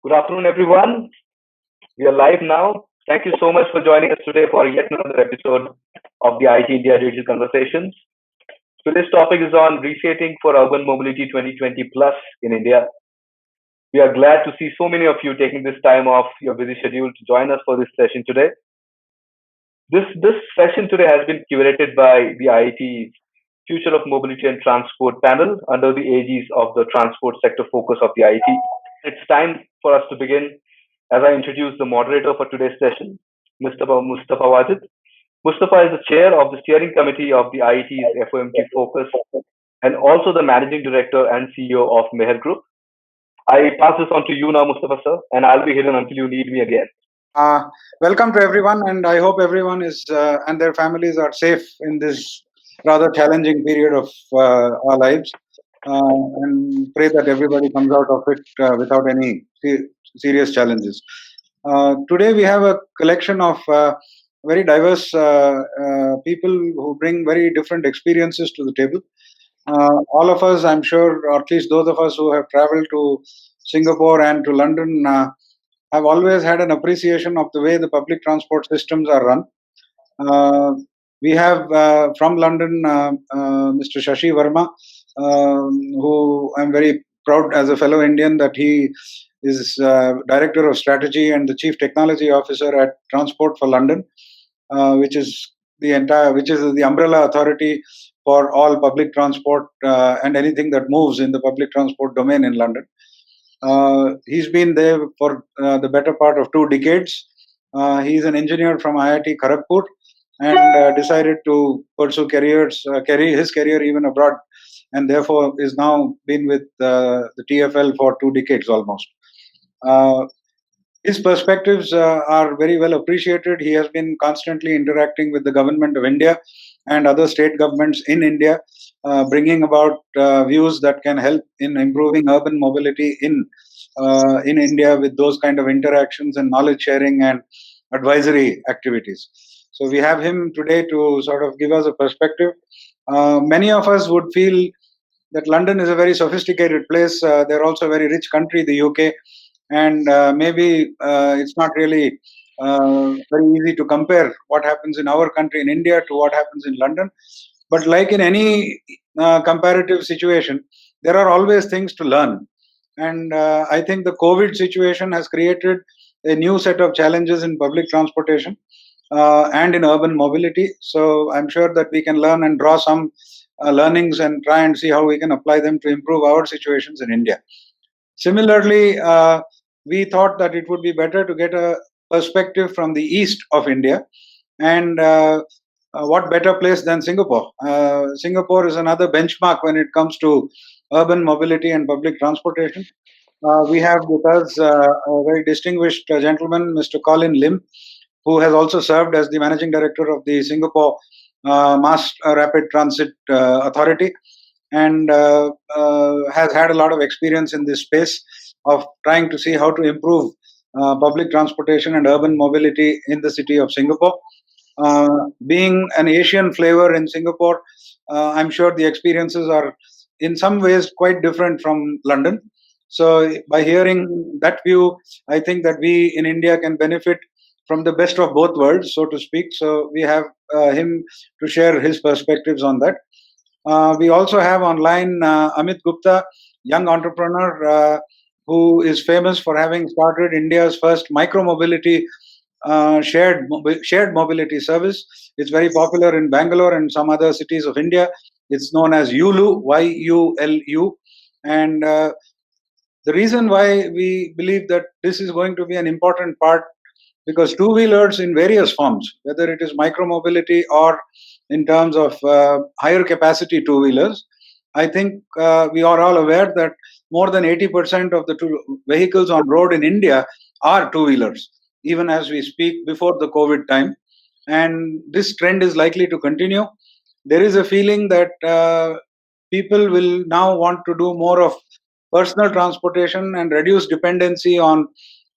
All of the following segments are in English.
Good afternoon, everyone. We are live now. Thank you so much for joining us today for yet another episode of the IET India Digital Conversations. Today's topic is on reshaping for urban mobility 2020 plus in India. We are glad to see so many of you taking this time off your busy schedule to join us for this session today. This session today has been curated by the IET Future of Mobility and Transport panel under the aegis of the transport sector focus of the IET. It's time for us to begin as I introduce the moderator for today's session, Mustafa Wajid. Mustafa is the chair of the steering committee of the IET's FOMT Focus and also the managing director and CEO of Meher Group. I pass this on to you now, Mustafa sir, and I'll be hidden until you need me again. Uh, Welcome to everyone, and I hope everyone is and their families are safe in this rather challenging period of our lives, and pray that everybody comes out of it without any serious challenges. Today, we have a collection of very diverse people who bring very different experiences to the table. All of us, I'm sure, or at least those of us who have traveled to Singapore and to London, I've always had an appreciation of the way the public transport systems are run. Uh, we have from London Mr. Shashi Verma, who I'm very proud as a fellow Indian that he is Director of Strategy and the Chief Technology Officer at Transport for London, which is the umbrella authority for all public transport and anything that moves in the public transport domain in London. He's been there for the better part of 2 decades. He's an engineer from IIT Kharagpur and decided to pursue his career even abroad, and therefore is now been with the TFL for 2 decades almost. Uh, his perspectives are very well appreciated. He has been constantly interacting with the government of India and other state governments in India, bringing about views that can help in improving urban mobility in India with those kind of interactions and knowledge sharing and advisory activities. So we have him today to sort of give us a perspective. Many of us would feel that London is a very sophisticated place. They're also a very rich country, the UK, and maybe it's not really very easy to compare what happens in our country in India to what happens in London. But like in any comparative situation, there are always things to learn. And I think the COVID situation has created a new set of challenges in public transportation and in urban mobility. So I'm sure that we can learn and draw some learnings and try and see how we can apply them to improve our situations in India. Similarly, we thought that it would be better to get a perspective from the east of India. And what better place than Singapore? Singapore is another benchmark when it comes to urban mobility and public transportation. We have with us a very distinguished gentleman, Mr. Colin Lim, who has also served as the managing director of the Singapore Mass Rapid Transit Authority, and has had a lot of experience in this space of trying to see how to improve public transportation and urban mobility in the city of Singapore. Being an Asian flavor in Singapore, I'm sure the experiences are in some ways quite different from London. So, by hearing that view, I think that we in India can benefit from the best of both worlds, so to speak. So, we have him to share his perspectives on that. We also have online Amit Gupta, young entrepreneur who is famous for having started India's first micro mobility shared mobility service. It's very popular in Bangalore and some other cities of India. It's known as Yulu, YULU, and the reason why we believe that this is going to be an important part, because two-wheelers in various forms, whether it is micromobility or in terms of higher capacity two-wheelers, I think we are all aware that more than 80% of the vehicles on road in India are two-wheelers, even as we speak before the COVID time. And this trend is likely to continue. There is a feeling that people will now want to do more of personal transportation and reduce dependency on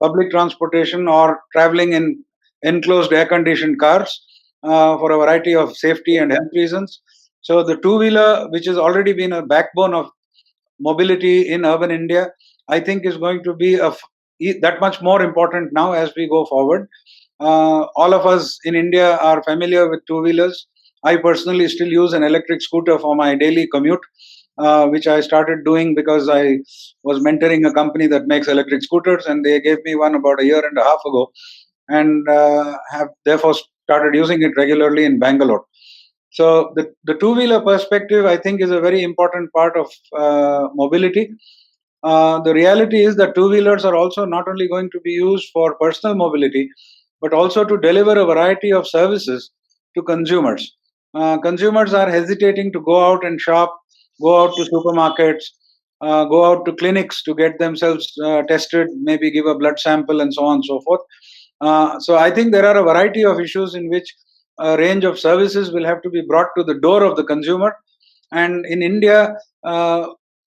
public transportation or traveling in enclosed air conditioned cars for a variety of safety and health reasons. So, the two wheeler, which has already been a backbone of mobility in urban India, I think is going to be that much more important now as we go forward. All of us in India are familiar with two-wheelers. I personally still use an electric scooter for my daily commute, which I started doing because I was mentoring a company that makes electric scooters, and they gave me one about a year and a half ago, and have therefore started using it regularly in Bangalore. So the two-wheeler perspective, I think, is a very important part of mobility. The reality is that two-wheelers are also not only going to be used for personal mobility, but also to deliver a variety of services to consumers. Consumers are hesitating to go out and shop, go out to supermarkets, go out to clinics to get themselves tested, maybe give a blood sample, and so on and so forth. So I think there are a variety of issues in which a range of services will have to be brought to the door of the consumer. And in India,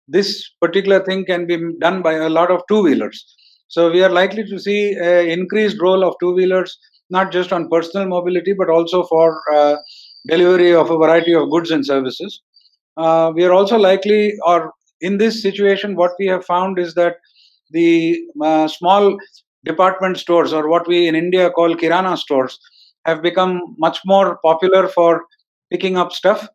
this particular thing can be done by a lot of two-wheelers. So we are likely to see an increased role of two-wheelers, not just on personal mobility, but also for delivery of a variety of goods and services. We are also likely, or in this situation, what we have found is that the small department stores, or what we in India call kirana stores, have become much more popular for picking up stuff,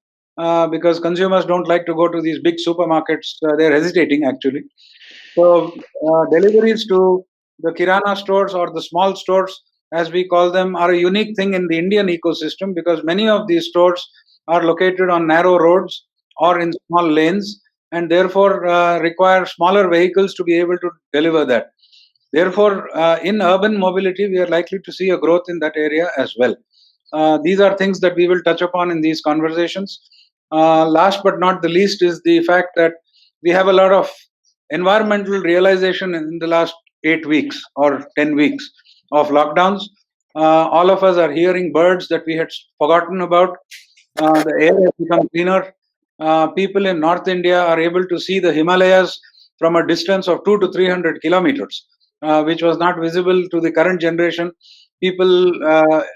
because consumers don't like to go to these big supermarkets. They're hesitating actually. So deliveries to the kirana stores, or the small stores as we call them, are a unique thing in the Indian ecosystem, because many of these stores are located on narrow roads or in small lanes, and therefore require smaller vehicles to be able to deliver that. Therefore, in urban mobility, we are likely to see a growth in that area as well. These are things that we will touch upon in these conversations. Last but not the least is the fact that we have a lot of environmental realization in the last 8 weeks or 10 weeks of lockdowns. All of us are hearing birds that we had forgotten about. The air has become cleaner. People in North India are able to see the Himalayas from a distance of 200 to 300 kilometers, which was not visible to the current generation. People,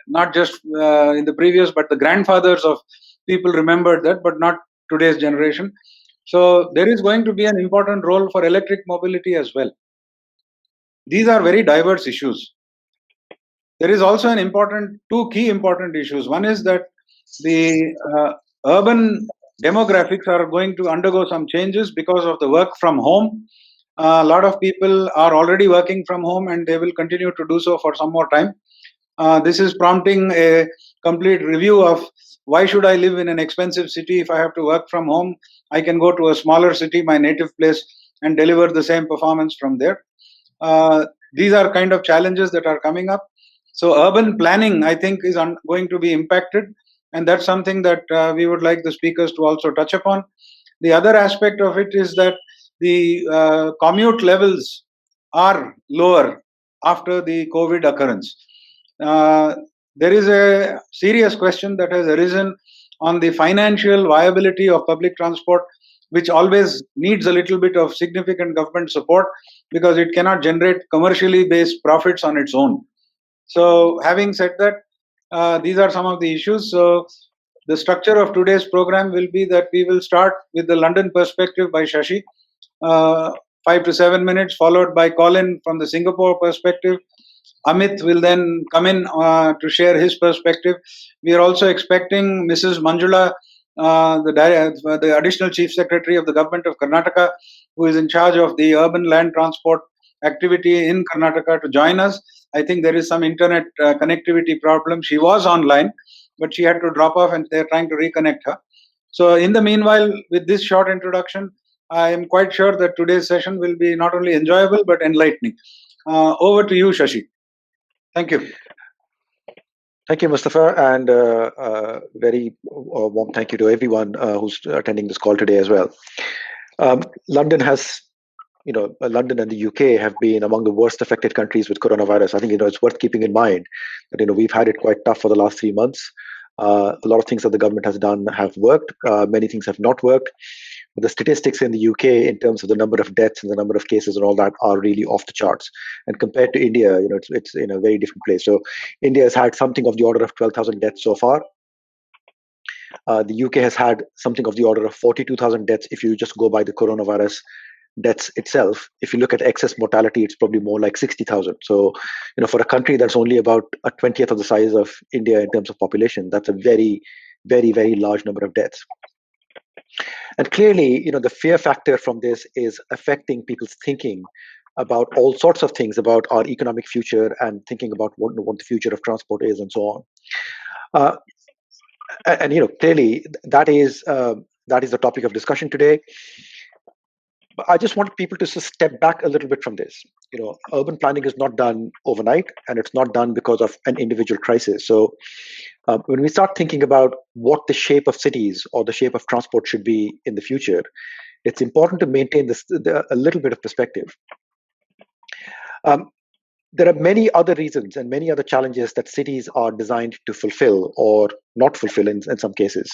not just in the previous, but the grandfathers of people remembered that, but not today's generation. So there is going to be an important role for electric mobility as well. These are very diverse issues. There is also two key important issues. One is that the urban demographics are going to undergo some changes because of the work from home. A lot of people are already working from home, and they will continue to do so for some more time. This is prompting a complete review of why should I live in an expensive city if I have to work from home. I can go to a smaller city, my native place, and deliver the same performance from there. These are kind of challenges that are coming up. So urban planning, I think, is going to be impacted, and that's something that we would like the speakers to also touch upon. The other aspect of it is that the commute levels are lower after the COVID occurrence. Uh, there is a serious question that has arisen on the financial viability of public transport, which always needs a little bit of significant government support, because it cannot generate commercially based profits on its own. So, having said that, these are some of the issues. So, the structure of today's program will be that we will start with the London perspective by Shashi, uh, 5 to 7 minutes, followed by Colin from the Singapore perspective. Amit will then come in to share his perspective. We are also expecting Mrs. Manjula, the additional chief secretary of the government of Karnataka, who is in charge of the urban land transport activity in Karnataka, to join us. I think there is some internet connectivity problem. She was online, but she had to drop off, and they're trying to reconnect her. So, in the meanwhile, with this short introduction, I am quite sure that today's session will be not only enjoyable but enlightening. Over to you, Shashi. Thank you. Thank you, Mustafa, and very warm thank you to everyone who's attending this call today as well. London has, London and the UK have been among the worst affected countries with coronavirus. I think it's worth keeping in mind that we've had it quite tough for the last 3 months. A lot of things that the government has done have worked. Many things have not worked. The statistics in the UK in terms of the number of deaths and the number of cases and all that are really off the charts. And compared to India, it's in a very different place. So India has had something of the order of 12,000 deaths so far. The UK has had something of the order of 42,000 deaths if you just go by the coronavirus deaths itself. If you look at excess mortality, it's probably more like 60,000. So, for a country that's only about a 20th of the size of India in terms of population, that's a very, very, very large number of deaths. And clearly, the fear factor from this is affecting people's thinking about all sorts of things about our economic future and thinking about what the future of transport is and so on. Uh, and clearly that is the topic of discussion today. But I just want people to just step back a little bit from this. Urban planning is not done overnight, and it's not done because of an individual crisis. So when we start thinking about what the shape of cities or the shape of transport should be in the future, it's important to maintain a little bit of perspective. Um, there are many other reasons and many other challenges that cities are designed to fulfill or not fulfill in some cases.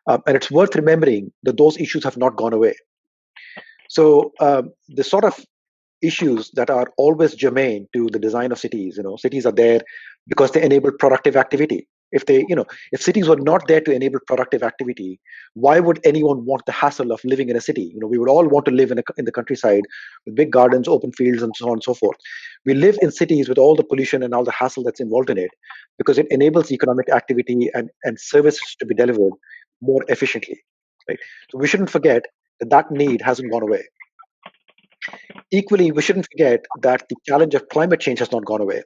And it's worth remembering that those issues have not gone away. So the sort of issues that are always germane to the design of cities, cities are there because they enable productive activity. If cities were not there to enable productive activity, why would anyone want the hassle of living in a city? We would all want to live in the countryside with big gardens, open fields, and so on and so forth. We live in cities with all the pollution and all the hassle that's involved in it because it enables economic activity and services to be delivered more efficiently. Right? So we shouldn't forget that need hasn't gone away. Equally, we shouldn't forget that the challenge of climate change has not gone away.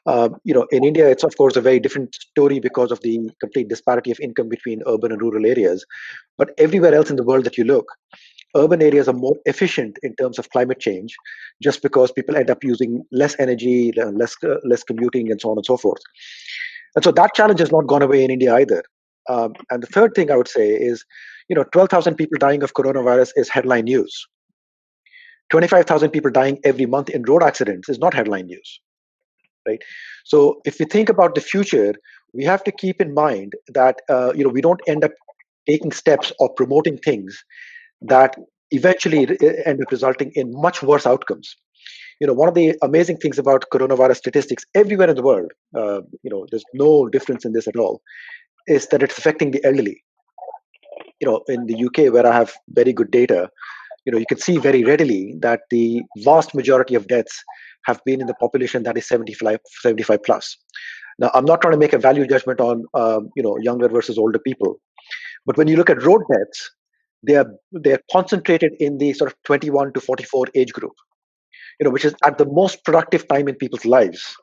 In India, it's of course a very different story because of the complete disparity of income between urban and rural areas. But everywhere else in the world that you look, urban areas are more efficient in terms of climate change, just because people end up using less energy, less commuting, and so on and so forth. And so that challenge has not gone away in India either. And the third thing I would say is, 12,000 people dying of coronavirus is headline news. 25,000 people dying every month in road accidents is not headline news, right? So if we think about the future, we have to keep in mind that we don't end up taking steps or promoting things that eventually end up resulting in much worse outcomes. One of the amazing things about coronavirus statistics everywhere in the world, there's no difference in this at all, is that it's affecting the elderly. In the UK, where I have very good data, you can see very readily that the vast majority of deaths have been in the population that is 75 plus. Now, I'm not trying to make a value judgment on younger versus older people, but when you look at road deaths, they are concentrated in the sort of 21 to 44 age group, which is at the most productive time in people's lives,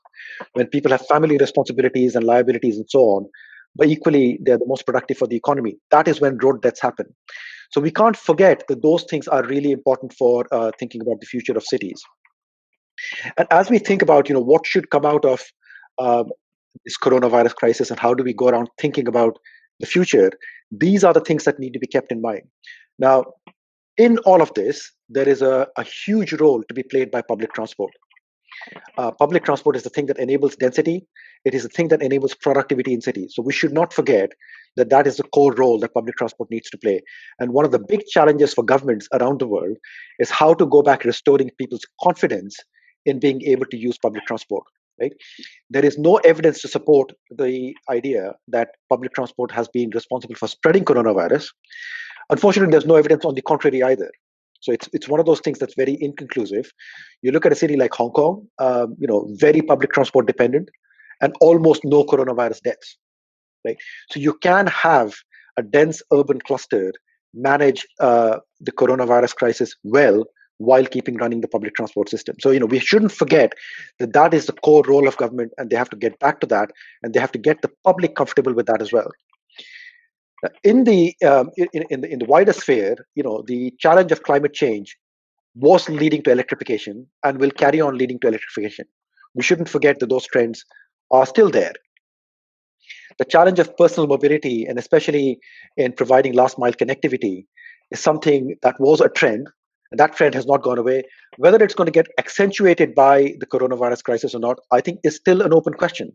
when people have family responsibilities and liabilities and so on. But equally, they're the most productive for the economy. That is when road deaths happen. So we can't forget that those things are really important for thinking about the future of cities. And as we think about, what should come out of uh, this coronavirus crisis and how do we go around thinking about the future, these are the things that need to be kept in mind. Now, in all of this, there is a huge role to be played by public transport. Public transport is the thing that enables density. It is the thing that enables productivity in cities. So we should not forget that that is the core role that public transport needs to play. And one of the big challenges for governments around the world is how to go back restoring people's confidence in being able to use public transport. Right? There is no evidence to support the idea that public transport has been responsible for spreading coronavirus. Unfortunately, there's no evidence on the contrary either. So it's one of those things that's very inconclusive. You look at a city like Hong Kong, very public transport dependent, and almost no coronavirus deaths. Right. So you can have a dense urban cluster manage the coronavirus crisis well while keeping running the public transport system. So we shouldn't forget that that is the core role of government, and they have to get back to that, and they have to get the public comfortable with that as well. In the wider sphere, the challenge of climate change was leading to electrification and will carry on leading to electrification. We shouldn't forget that those trends are still there. The challenge of personal mobility, and especially in providing last mile connectivity, is something that was a trend, and that trend has not gone away. Whether it's going to get accentuated by the coronavirus crisis or not, I think is still an open question.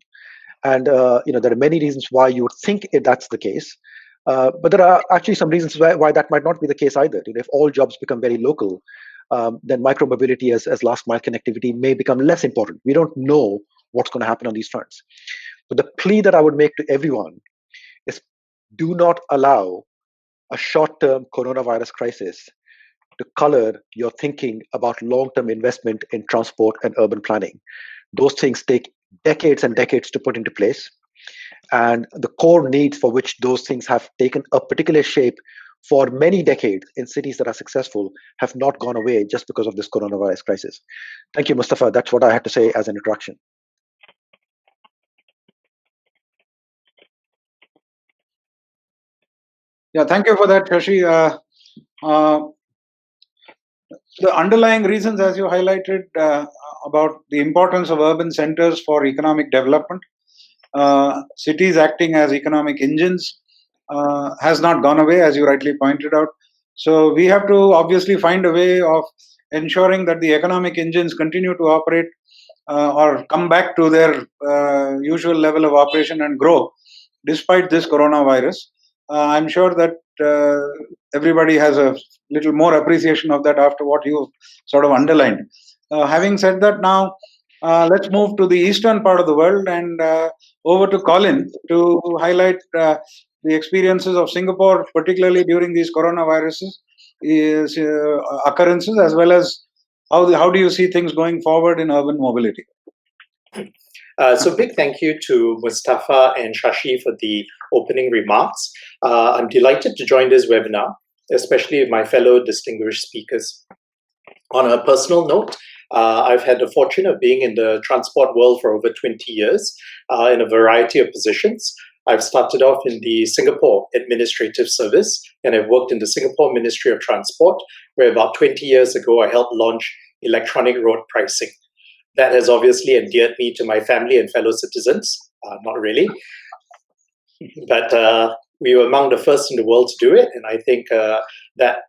And there are many reasons why you would think that's the case. But there are actually some reasons why that might not be the case either. If all jobs become very local, then micromobility as last mile connectivity may become less important. We don't know what's going to happen on these fronts. But the plea that I would make to everyone is, do not allow a short-term coronavirus crisis to color your thinking about long-term investment in transport and urban planning. Those things take decades and decades to put into place. And the core needs for which those things have taken a particular shape for many decades in cities that are successful have not gone away just because of this coronavirus crisis. Thank you, Mustafa. That's what I had to say as an introduction. Yeah, thank you for that, Shashi. The underlying reasons, as you highlighted, about the importance of urban centers for economic development, cities acting as economic engines, has not gone away, as you rightly pointed out. So we have to obviously find a way of ensuring that the economic engines continue to operate or come back to their usual level of operation and grow despite this coronavirus. I'm sure that everybody has a little more appreciation of that after what you sort of underlined. Having said that, now let's move to the eastern part of the world and over to Colin to highlight the experiences of Singapore, particularly during these coronaviruses occurrences, as well as how do you see things going forward in urban mobility? So big thank you to Mustafa and Shashi for the opening remarks. I'm delighted to join this webinar, especially with my fellow distinguished speakers. On a personal note, I've had the fortune of being in the transport world for over 20 years in a variety of positions. I've started off in the Singapore Administrative Service, and I've worked in the Singapore Ministry of Transport, where about 20 years ago I helped launch electronic road pricing. That has obviously endeared me to my family and fellow citizens. Not really. But we were among the first in the world to do it. And I think that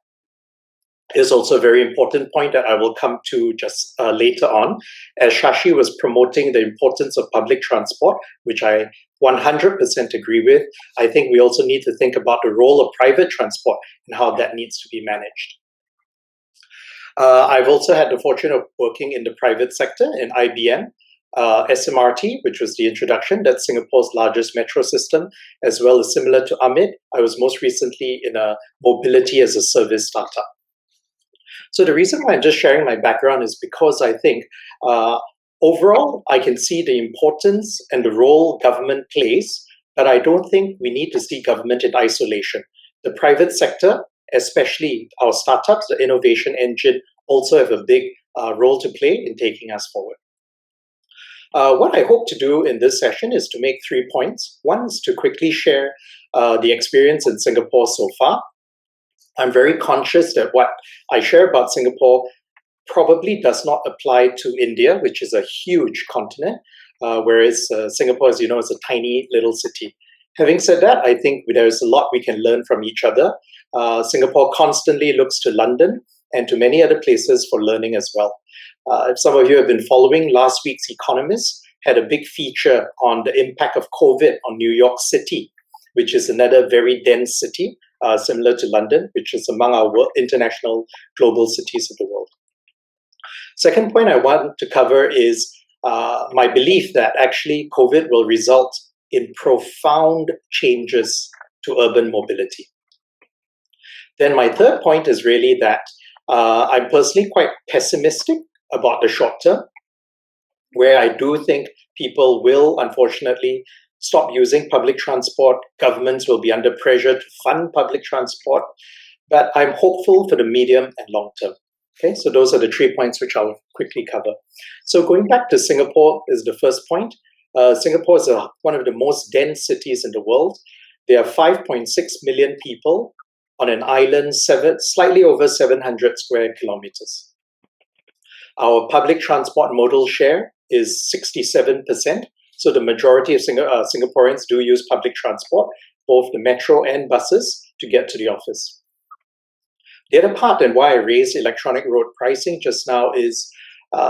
is also a very important point that I will come to just later on. As Shashi was promoting the importance of public transport, which I 100% agree with, I think we also need to think about the role of private transport and how that needs to be managed. I've also had the fortune of working in the private sector in IBM, SMRT, which was the introduction. That's Singapore's largest metro system, as well as similar to Amit. I was most recently in a mobility as a service startup. So the reason why I'm just sharing my background is because I think overall, I can see the importance and the role government plays, but I don't think we need to see government in isolation. The private sector, especially our startups, the innovation engine, also have a big role to play in taking us forward. What I hope to do in this session is to make 3 points. One is to quickly share the experience in Singapore so far. I'm very conscious that what I share about Singapore probably does not apply to India, which is a huge continent, whereas Singapore, as you know, is a tiny little city. Having said that, I think there's a lot we can learn from each other. Singapore constantly looks to London and to many other places for learning as well. If some of you have been following, last week's Economist had a big feature on the impact of COVID on New York City, which is another very dense city, similar to London, which is among our international global cities of the world. Second point I want to cover is my belief that actually COVID will result in profound changes to urban mobility. Then my third point is really that I'm personally quite pessimistic about the short term, where I do think people will, unfortunately, stop using public transport. Governments will be under pressure to fund public transport, but I'm hopeful for the medium and long term. Okay, so those are the 3 points which I'll quickly cover. So going back to Singapore is the first point. Singapore is one of the most dense cities in the world. There are 5.6 million people on an island slightly over 700 square kilometers. Our public transport modal share is 67%. So the majority of Singaporeans do use public transport, both the metro and buses, to get to the office. The other part, and why I raised electronic road pricing just now, is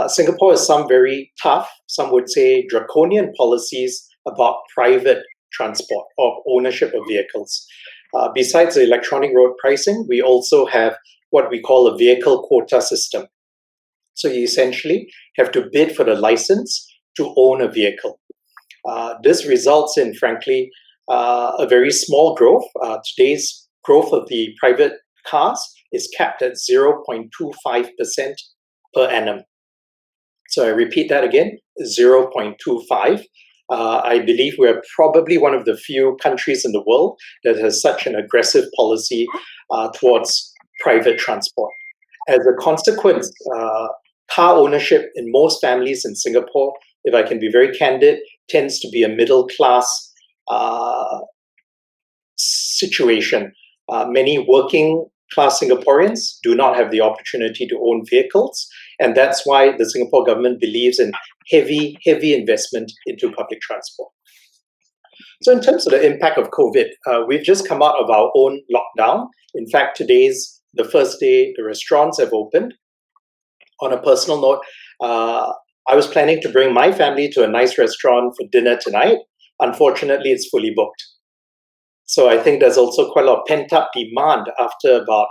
Singapore has some very tough, some would say draconian policies about private transport or ownership of vehicles. Besides the electronic road pricing, we also have what we call a vehicle quota system. So you essentially have to bid for the license to own a vehicle. This results in, frankly, a very small growth. Today's growth of the private cars is capped at 0.25% per annum. So I repeat that again, 0.25. I believe we're probably one of the few countries in the world that has such an aggressive policy towards private transport. As a consequence, car ownership in most families in Singapore, if I can be very candid, tends to be a middle class situation. Many working class Singaporeans do not have the opportunity to own vehicles, and that's why the Singapore government believes in heavy investment into public transport. So in terms of the impact of COVID, we've just come out of our own lockdown. In fact, today's the first day the restaurants have opened. On a personal note, I was planning to bring my family to a nice restaurant for dinner tonight. Unfortunately, it's fully booked. So I think there's also quite a lot of pent-up demand after about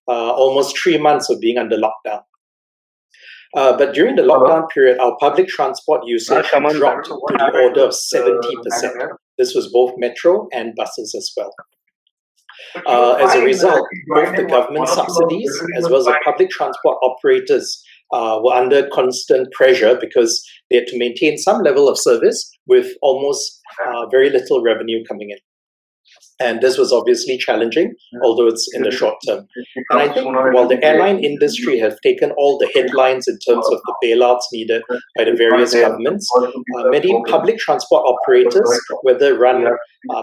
almost 3 months of being under lockdown. But during the lockdown period, our public transport usage dropped to the order of 70%. This was both metro and buses as well. As a result, both the government subsidies as well as the public transport operators were under constant pressure because they had to maintain some level of service with almost very little revenue coming in. And this was obviously challenging, although it's in the short term. And I think while the airline industry have taken all the headlines in terms of the bailouts needed by the various governments, many public transport operators, whether run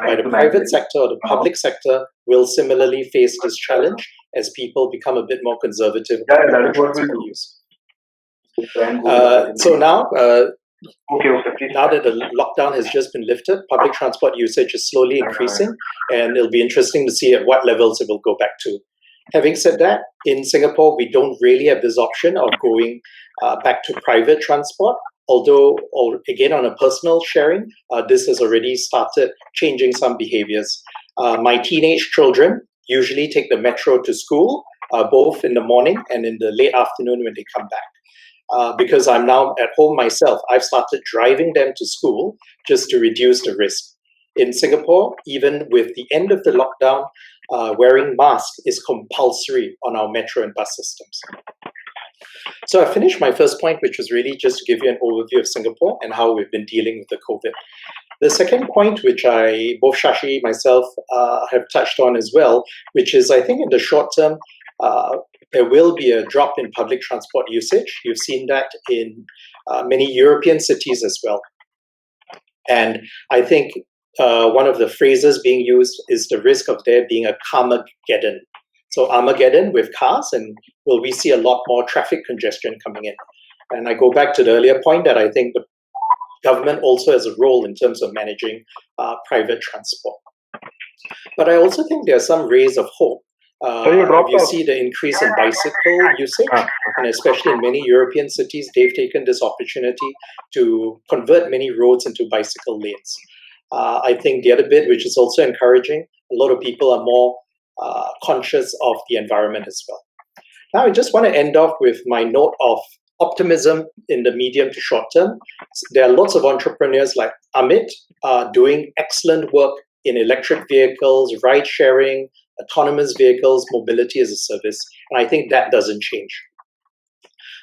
by the private sector or the public sector, will similarly face this challenge as people become a bit more conservative about public transport use. So now, now that the lockdown has just been lifted, public transport usage is slowly increasing, and it'll be interesting to see at what levels it will go back to. Having said that, in Singapore, we don't really have this option of going back to private transport, although, again, on a personal sharing, this has already started changing some behaviors. My teenage children usually take the metro to school, both in the morning and in the late afternoon when they come back. Because I'm now at home myself, I've started driving them to school just to reduce the risk. In Singapore, even with the end of the lockdown, wearing masks is compulsory on our metro and bus systems. So I finished my first point, which was really just to give you an overview of Singapore and how we've been dealing with the COVID. The second point, which both Shashi, myself, have touched on as well, which is I think in the short term, there will be a drop in public transport usage. You've seen that in many European cities as well. And I think one of the phrases being used is the risk of there being a Carmageddon. So Armageddon with cars, and will we see a lot more traffic congestion coming in? And I go back to the earlier point that I think the government also has a role in terms of managing private transport. But I also think there are some rays of hope. You see the increase in bicycle usage, and especially in many European cities, they've taken this opportunity to convert many roads into bicycle lanes. I think the other bit, which is also encouraging, a lot of people are more conscious of the environment as well. Now, I just want to end off with my note of optimism in the medium to short term. There are lots of entrepreneurs like Amit doing excellent work in electric vehicles, ride sharing, autonomous vehicles, mobility as a service. And I think that doesn't change.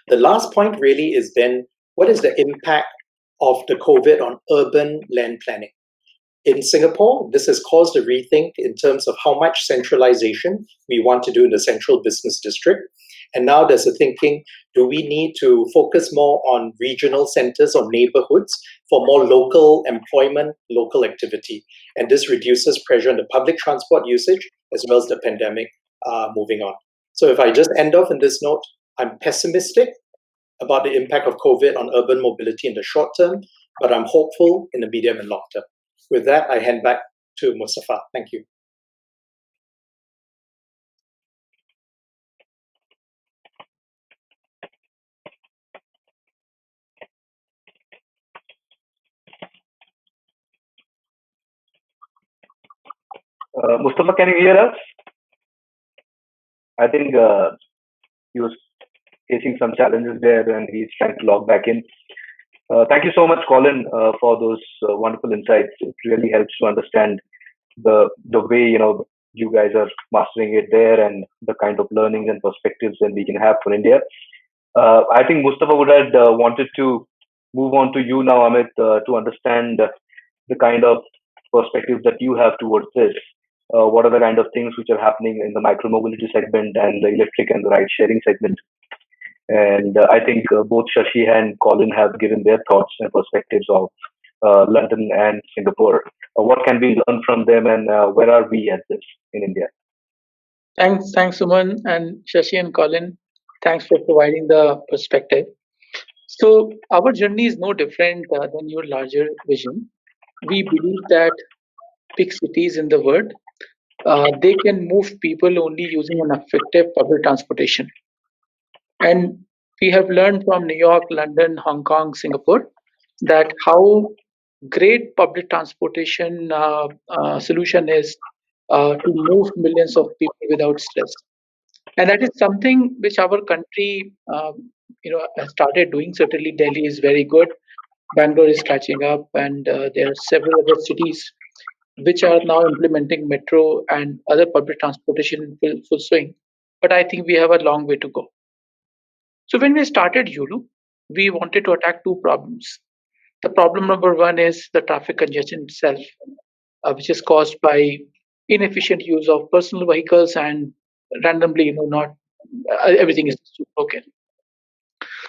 The last point really is then, what is the impact of the COVID on urban land planning? In Singapore, this has caused a rethink in terms of how much centralization we want to do in the central business district. And now there's a thinking, do we need to focus more on regional centers or neighborhoods for more local employment, local activity? And this reduces pressure on the public transport usage as well as the pandemic moving on. So if I just end off in this note, I'm pessimistic about the impact of COVID on urban mobility in the short term, but I'm hopeful in the medium and long term. With that, I hand back to Mustafa. Thank you. Mustafa, can you hear us? I think he was facing some challenges there and he's trying to log back in. Thank you so much, Colin, for those wonderful insights. It really helps to understand the way, you guys are mastering it there and the kind of learnings and perspectives that we can have for India. I think Mustafa would have wanted to move on to you now, Amit, to understand the kind of perspectives that you have towards this. What are the kind of things which are happening in the micromobility segment and the electric and the ride sharing segment? And I think both Shashi and Colin have given their thoughts and perspectives of London and Singapore. What can we learn from them, and where are we at this in India? Thanks, Suman and Shashi and Colin. Thanks for providing the perspective. So our journey is no different than your larger vision. We believe that big cities in the world they can move people only using an effective public transportation. And we have learned from New York, London, Hong Kong, Singapore that how great public transportation solution is to move millions of people without stress. And that is something which our country, has started doing. Certainly, Delhi is very good. Bangalore is catching up, and there are several other cities which are now implementing metro and other public transportation in full swing. But I think we have a long way to go. So when we started Yulu, we wanted to attack two problems. The problem number one is the traffic congestion itself, which is caused by inefficient use of personal vehicles and randomly, not everything is broken.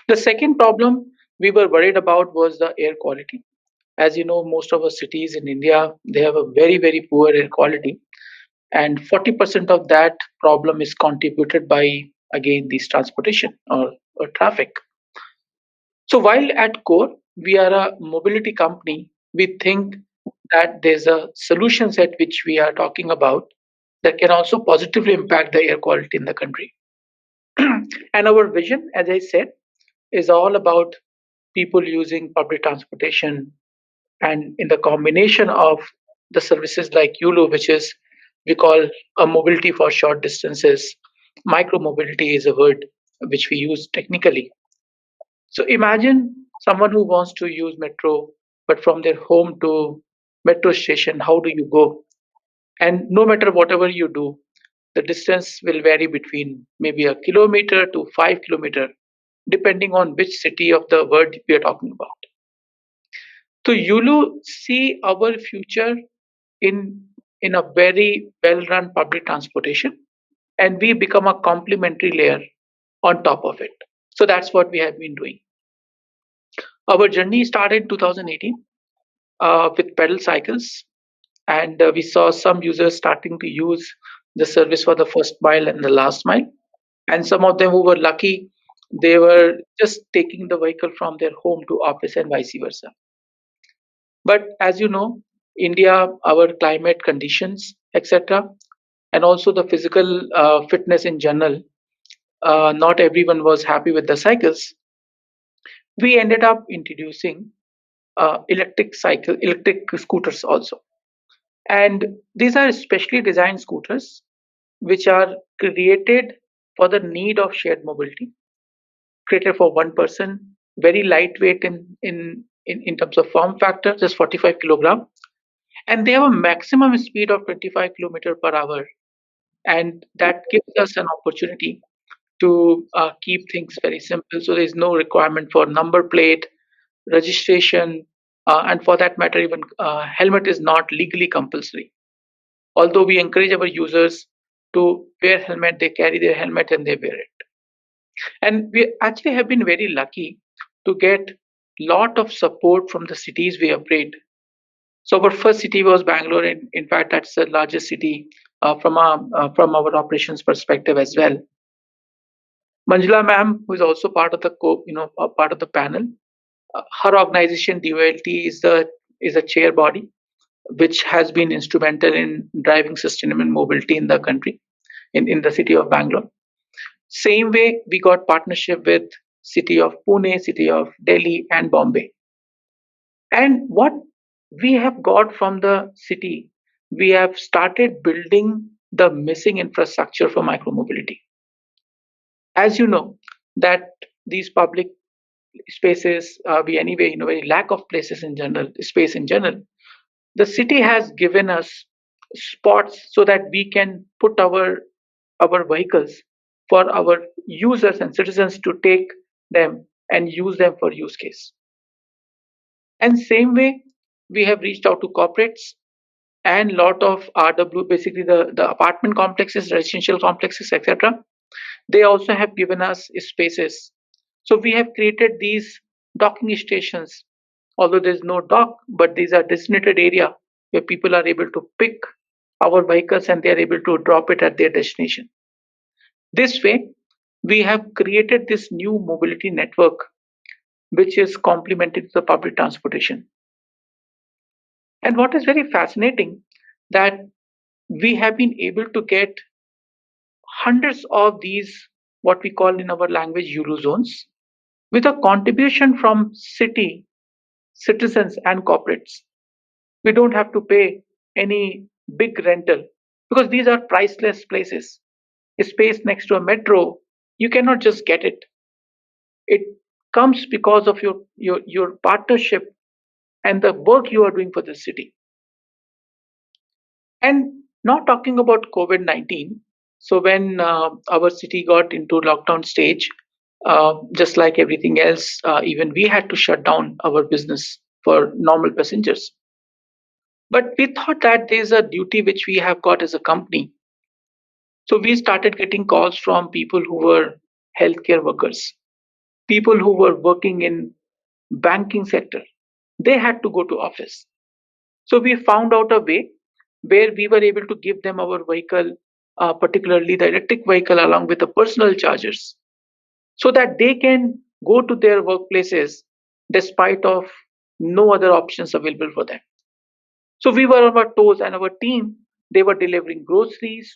The second problem we were worried about was the air quality. As you know, most of our cities in India they have a very poor air quality, and 40% of that problem is contributed by again these transportation or traffic. So while at core we are a mobility company, we think that there's a solution set which we are talking about that can also positively impact the air quality in the country. And our vision, as I said, is all about people using public transportation and in the combination of the services like Yulu, which is we call a mobility for short distances. Micro mobility is a word which we use technically. So imagine someone who wants to use metro, but from their home to metro station, how do you go? And no matter whatever you do, the distance will vary between maybe a kilometer to 5 kilometer, depending on which city of the world we are talking about. So Yulu see our future in in a very well-run public transportation, and we become a complementary layer on top of it. So that's what we have been doing. Our journey started in 2018 with pedal cycles, and we saw some users starting to use the service for the first mile and the last mile. And some of them who were lucky, they were just taking the vehicle from their home to office and vice versa. But as you know, India, our climate conditions, etc., and also the physical fitness in general, not everyone was happy with the cycles. We ended up introducing electric scooters also. And these are specially designed scooters which are created for the need of shared mobility, created for one person, very lightweight in terms of form factor, just 45 kilogram, and they have a maximum speed of 25 kilometer per hour, and that gives us an opportunity to keep things very simple. So there is no requirement for number plate, registration, and for that matter, even helmet is not legally compulsory. Although we encourage our users to wear helmet, they carry their helmet and they wear it. And we actually have been very lucky to get lot of support from the cities we operate. So our first city was Bangalore. In fact, that's the largest city from our operations perspective as well. Manjula ma'am, who is also part of the part of the panel, her organization DOLT is a chair body which has been instrumental in driving sustainable mobility in the country, in the city of Bangalore. Same way, we got partnership with city of Pune, city of Delhi, and Bombay. And what we have got from the city, we have started building the missing infrastructure for micromobility. As you know, that these public spaces, we anyway, very lack of places in general, space in general. The city has given us spots so that we can put our vehicles for our users and citizens to take them and use them for use case. And same way, we have reached out to corporates and lot of RW, basically the apartment complexes, residential complexes, etc. They also have given us spaces. So we have created these docking stations. Although there's no dock, but these are designated area where people are able to pick our vehicles and they are able to drop it at their destination. This way, we have created this new mobility network which is complemented to the public transportation. And what is very fascinating that we have been able to get hundreds of these what we call in our language Eurozones with a contribution from city, citizens and corporates. We don't have to pay any big rental because these are priceless places. A space next to a metro, you cannot just get it. It comes because of your partnership and the work you are doing for the city. And not talking about COVID 19. So, when our city got into lockdown stage, just like everything else, even we had to shut down our business for normal passengers. But we thought that there's a duty which we have got as a company. So, we started getting calls from people who were healthcare workers, people who were working in banking sector. They had to go to office. So we found out a way where we were able to give them our vehicle, particularly the electric vehicle, along with the personal chargers, so that they can go to their workplaces despite of no other options available for them. So we were on our toes, and our team they were delivering groceries,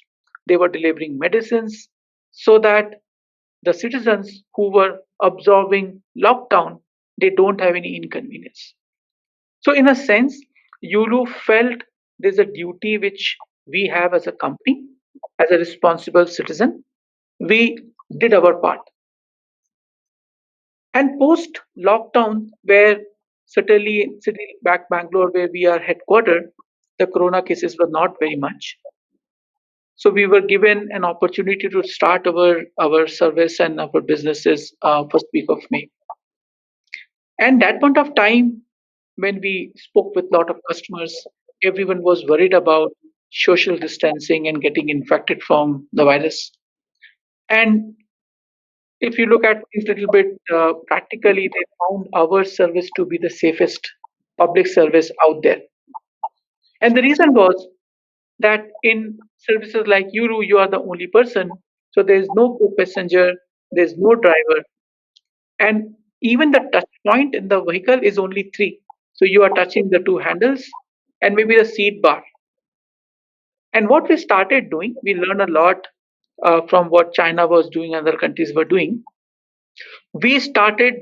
they were delivering medicines, so that the citizens who were absorbing lockdown they don't have any inconvenience. So, in a sense, Yulu felt there's a duty which we have as a company, as a responsible citizen. We did our part. And post lockdown, where certainly in city back Bangalore, where we are headquartered, the corona cases were not very much. So we were given an opportunity to start our service and our businesses first week of May. And that point of time, when we spoke with a lot of customers, everyone was worried about social distancing and getting infected from the virus. And if you look at things a little bit practically, they found our service to be the safest public service out there. And the reason was that in services like Yuru, you are the only person. So there's no co-passenger, there's no driver, and even the touch point in the vehicle is only three. So you are touching the two handles and maybe the seat bar. And what we started doing, we learned a lot from what China was doing, other countries were doing. We started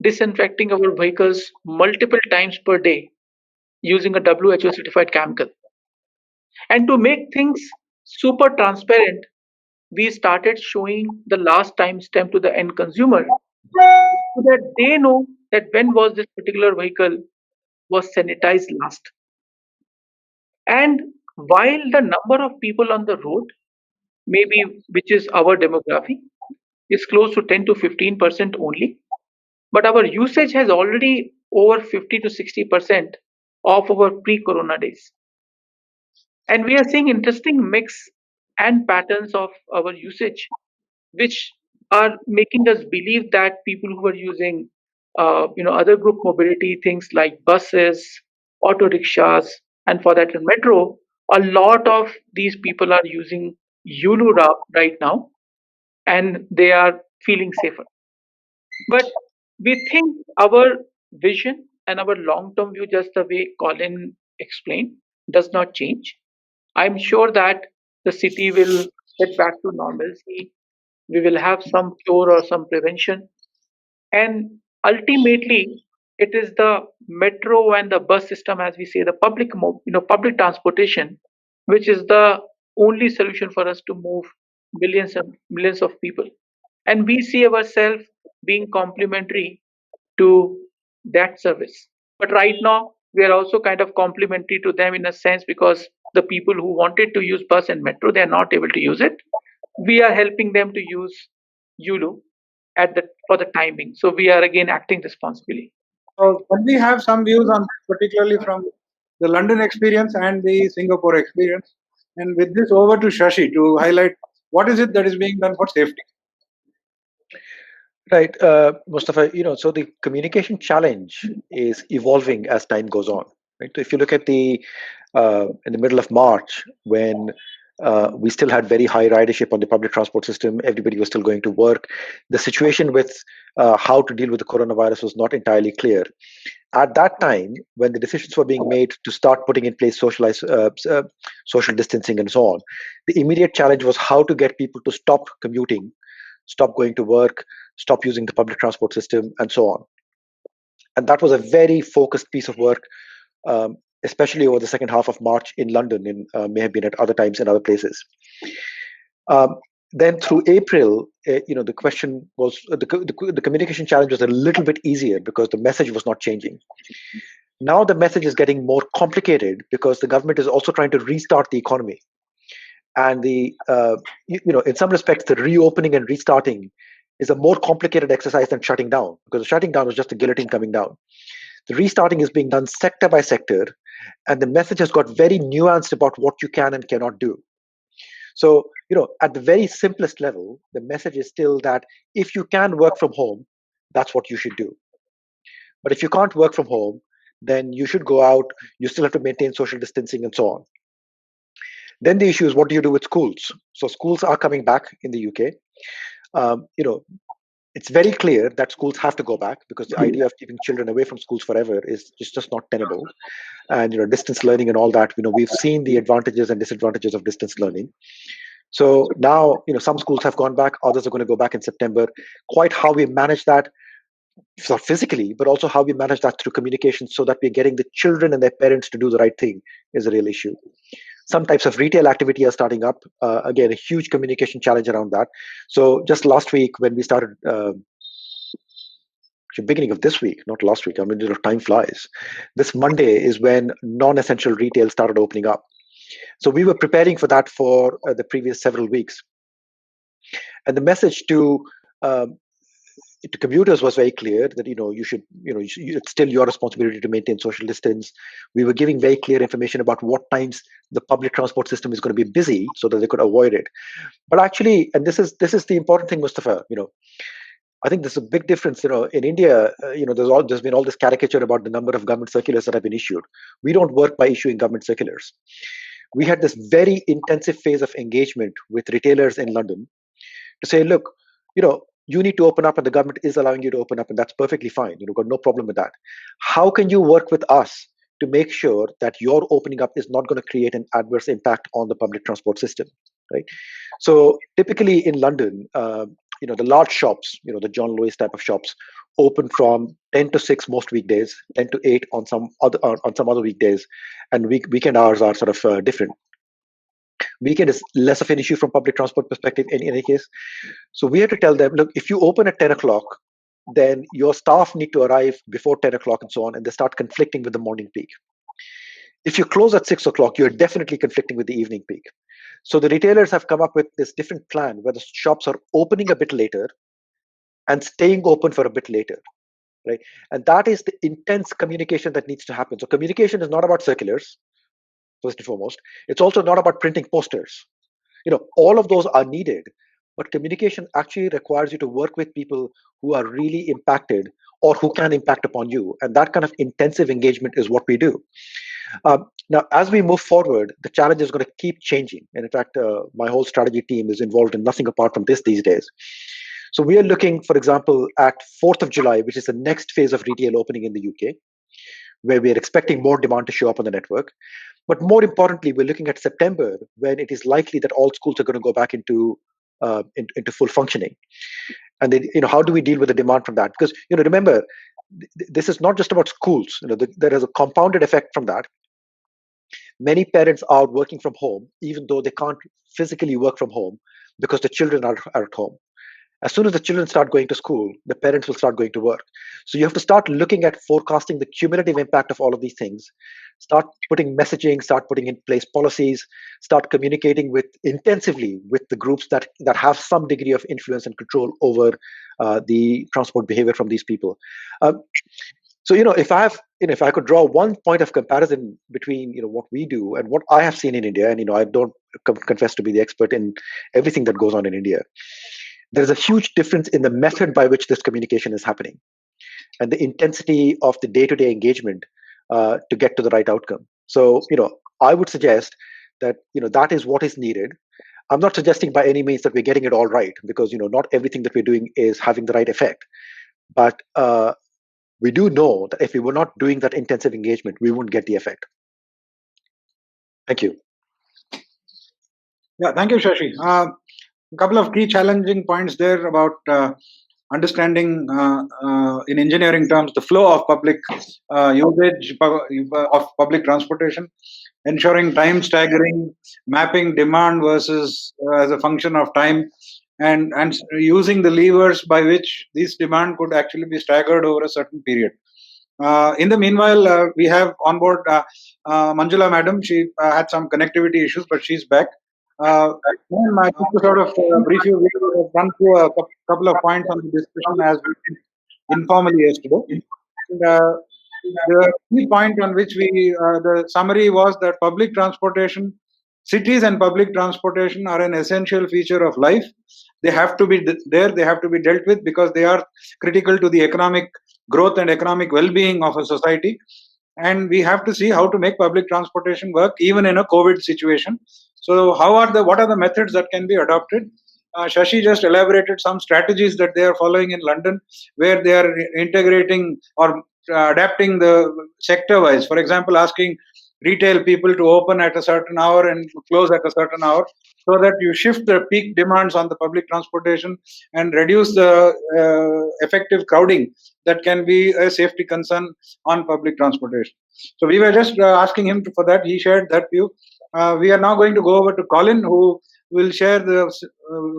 disinfecting our vehicles multiple times per day using a WHO certified chemical. And to make things super transparent, we started showing the last time stamp to the end consumer so that they know that when was this particular vehicle was sanitized last. And while the number of people on the road, maybe which is our demography, is close to 10 to 15% only, but our usage has already over 50 to 60% of our pre-corona days. And we are seeing interesting mix and patterns of our usage, which are making us believe that people who are using, other group mobility, things like buses, auto rickshaws, and for that metro, a lot of these people are using Yulu right now, and they are feeling safer. But we think our vision and our long-term view, just the way Colin explained, does not change. I'm sure that the city will get back to normalcy. We will have some cure or some prevention. And ultimately, it is the metro and the bus system, as we say, the public transportation, which is the only solution for us to move millions and millions of people. And we see ourselves being complementary to that service. But right now, we are also kind of complementary to them in a sense because the people who wanted to use bus and metro, they are not able to use it. We are helping them to use Yulu at the for the timing. So we are again acting responsibly. So can we have some views on this, particularly from the London experience and the Singapore experience? And with this, over to Shashi to highlight what is it that is being done for safety. Right, Mustafa. So the communication challenge is evolving as time goes on. Right. So if you look at the in the middle of March, when we still had very high ridership on the public transport system, everybody was still going to work. The situation with how to deal with the coronavirus was not entirely clear. At that time, when the decisions were being made to start putting in place social distancing and so on, the immediate challenge was how to get people to stop commuting, stop going to work, stop using the public transport system, and so on. And that was a very focused piece of work, especially over the second half of March in London, and may have been at other times in other places. Um, then through April, the question was the communication challenge was a little bit easier because the message was not changing. Now the message is getting more complicated because the government is also trying to restart the economy, and in some respects, the reopening and restarting is a more complicated exercise than shutting down, because the shutting down was just a guillotine coming down. The restarting is being done sector by sector, and the message has got very nuanced about what you can and cannot do. So, at the very simplest level, the message is still that if you can work from home, that's what you should do. But if you can't work from home, then you should go out. You still have to maintain social distancing and so on. Then the issue is, what do you do with schools? So schools are coming back in the UK. Um, you know, it's very clear that schools have to go back, because the idea of keeping children away from schools forever is just not tenable. And distance learning and all that, we've seen the advantages and disadvantages of distance learning. So now, some schools have gone back, others are going to go back in September. Quite how we manage that, not physically, but also how we manage that through communication, so that we're getting the children and their parents to do the right thing, is a real issue. Some types of retail activity are starting up. Again, a huge communication challenge around that. So just last week, when we started, beginning of this week, not last week, time flies. This Monday is when non-essential retail started opening up. So we were preparing for that for the previous several weeks. And the message to commuters was very clear that it's still your responsibility to maintain social distance. We were giving very clear information about what times the public transport system is going to be busy, so that they could avoid it. But actually, and this is the important thing, Mustafa, I think there's a big difference. In India, there's been all this caricature about the number of government circulars that have been issued. We don't work by issuing government circulars. We had this very intensive phase of engagement with retailers in London to say, look, you need to open up, and the government is allowing you to open up, and that's perfectly fine. Got no problem with that. How can you work with us to make sure that your opening up is not going to create an adverse impact on the public transport system, right? So typically in London, the large shops, the John Lewis type of shops, open from 10 to 6 most weekdays, 10 to 8 on some other weekdays, and weekend hours are sort of different. Weekend is less of an issue from public transport perspective in any case. So we had to tell them, look, if you open at 10 o'clock, then your staff need to arrive before 10 o'clock and so on, and they start conflicting with the morning peak. If you close at 6 o'clock, you're definitely conflicting with the evening peak. So the retailers have come up with this different plan where the shops are opening a bit later and staying open for a bit later, right? And that is the intense communication that needs to happen. So communication is not about circulars, first and foremost. It's also not about printing posters. All of those are needed, but communication actually requires you to work with people who are really impacted or who can impact upon you, and that kind of intensive engagement is what we do. Now, as we move forward, the challenge is going to keep changing, and in fact, my whole strategy team is involved in nothing apart from this these days. So we are looking, for example, at 4th of July, which is the next phase of retail opening in the UK, where we are expecting more demand to show up on the network. But more importantly, we're looking at September, when it is likely that all schools are going to go back into full functioning. And then, how do we deal with the demand from that? Because remember, this is not just about schools. There is a compounded effect from that. Many parents are working from home, even though they can't physically work from home because the children are at home. As soon as the children start going to school, the parents will start going to work. So you have to start looking at forecasting the cumulative impact of all of these things, start putting messaging, start putting in place policies, start communicating with intensively with the groups that have some degree of influence and control over the transport behavior from these people. So if I could draw one point of comparison between what we do and what I have seen in India, and I don't confess to be the expert in everything that goes on in India, there's a huge difference in the method by which this communication is happening and the intensity of the day-to-day engagement to get to the right outcome. So I would suggest that that is what is needed. I'm not suggesting by any means that we're getting it all right, because not everything that we're doing is having the right effect. But we do know that if we were not doing that intensive engagement, we wouldn't get the effect. Thank you. Yeah, thank you, Shashi. A couple of key challenging points there about understanding in engineering terms the flow of public usage of public transportation, ensuring time staggering, mapping demand versus as a function of time, and using the levers by which this demand could actually be staggered over a certain period. In the meanwhile, we have on board Manjula Madam. She had some connectivity issues, but she's back. Ma'am, I think to sort of brief you, we have run through a couple of points on the discussion as we did informally yesterday. And, the key point on which the summary was that public transportation, cities and public transportation are an essential feature of life. They have to be there, they have to be dealt with because they are critical to the economic growth and economic well-being of a society. And we have to see how to make public transportation work even in a COVID situation. So what are the methods that can be adopted? Shashi just elaborated some strategies that they are following in London, where they are integrating or adapting the sector wise. For example, asking retail people to open at a certain hour and close at a certain hour, so that you shift the peak demands on the public transportation and reduce the effective crowding that can be a safety concern on public transportation. So we were just asking him for that. He shared that view. We are now going to go over to Colin, who will share the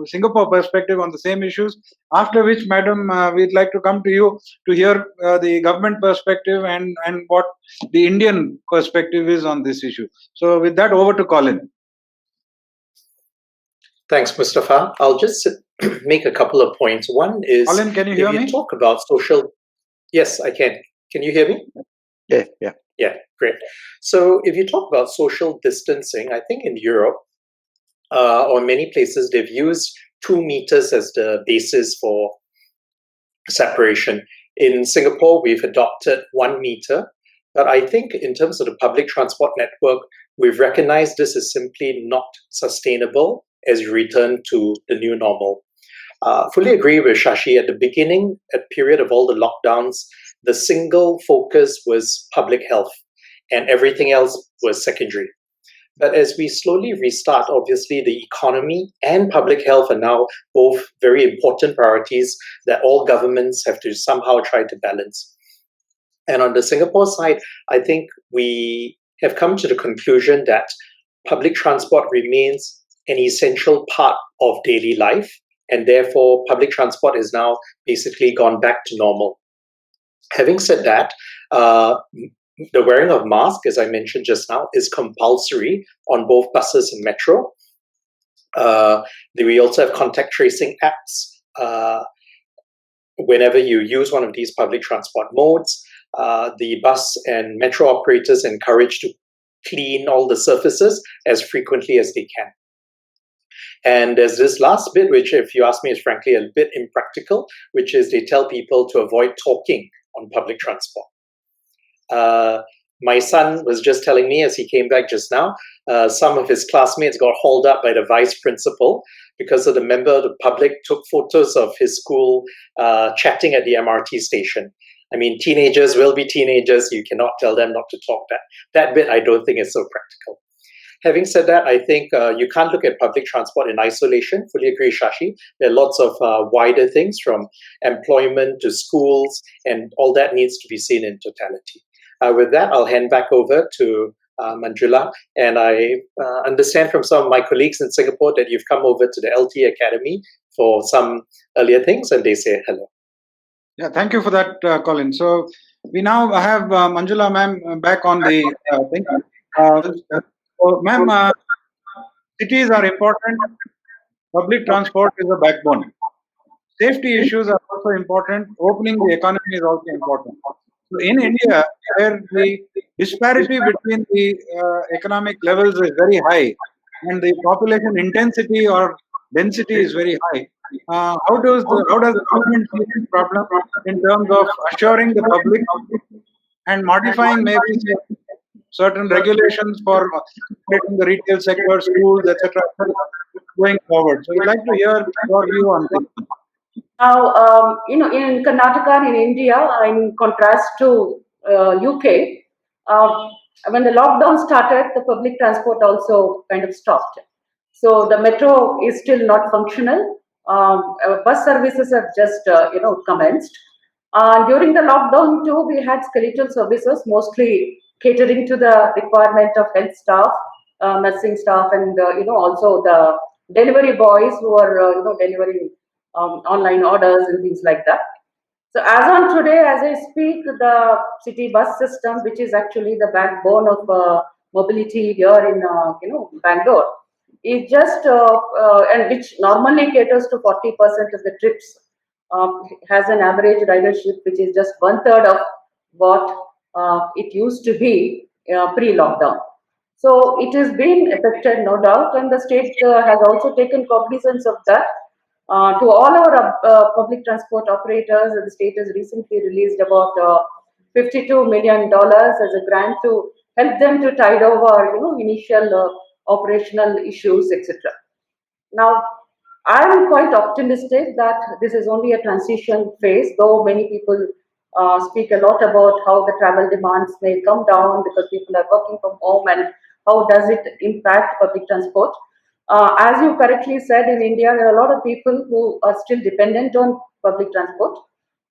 Singapore perspective on the same issues. After which, Madam, we'd like to come to you to hear the government perspective and what the Indian perspective is on this issue. So with that, over to Colin. Thanks, Mustafa. I'll just make a couple of points. One is, Colin, can you hear me? Talk about social. Yes, I can. Can you hear me? Yeah, great. So if you talk about social distancing, I think in Europe or many places, they've used 2 meters as the basis for separation. In Singapore, we've adopted 1 meter. But I think in terms of the public transport network, we've recognized this is simply not sustainable as we return to the new normal. Fully agree with Shashi. At the beginning, at period of all the lockdowns, the single focus was public health and everything else was secondary. But as we slowly restart, obviously the economy and public health are now both very important priorities that all governments have to somehow try to balance. And on the Singapore side, I think we have come to the conclusion that public transport remains an essential part of daily life, and therefore public transport has now basically gone back to normal. Having said that, the wearing of masks, as I mentioned just now, is compulsory on both buses and metro. We also have contact tracing apps. Whenever you use one of these public transport modes, the bus and metro operators are encouraged to clean all the surfaces as frequently as they can. And there's this last bit, which, if you ask me, is frankly a bit impractical, which is they tell people to avoid talking on public transport. My son was just telling me as he came back just now, some of his classmates got hauled up by the vice principal because of the member of the public took photos of his school chatting at the MRT station. I mean, teenagers will be teenagers. You cannot tell them not to talk. That bit I don't think is so practical. Having said that, I think you can't look at public transport in isolation. Fully agree, Shashi. There are lots of wider things, from employment to schools, and all that needs to be seen in totality. With that, I'll hand back over to Manjula. And I understand from some of my colleagues in Singapore that you've come over to the LT Academy for some earlier things, and they say hello. Yeah, thank you for that, Colin. So we now have Manjula ma'am back on the thing. So, ma'am, cities are important. Public transport is a backbone. Safety issues are also important. Opening the economy is also important. So in India, where the disparity between the economic levels is very high and the population intensity or density is very high, how does the government see this problem in terms of assuring the public and modifying maybe certain regulations for operating the retail sector, schools, etc., going forward? So we'd like to hear your view on this. Now, in Karnataka and in India, in contrast to UK, uh, when the lockdown started, the public transport also kind of stopped. So the metro is still not functional. Bus services have just, commenced. During the lockdown too, we had skeletal services, mostly catering to the requirement of health staff, nursing staff, and also the delivery boys who are delivering online orders and things like that. So as on today, as I speak, the city bus system, which is actually the backbone of mobility here in Bangalore, is just and which normally caters to 40% of the trips, has an average ridership which is just one third of what it used to be pre-lockdown. So it has been affected, no doubt, and the state has also taken cognizance of that. To all our public transport operators, the state has recently released about $52 million as a grant to help them to tide over, initial operational issues, etc. Now, I am quite optimistic that this is only a transition phase, though many people speak a lot about how the travel demands may come down because people are working from home and how does it impact public transport. As you correctly said, in India, there are a lot of people who are still dependent on public transport.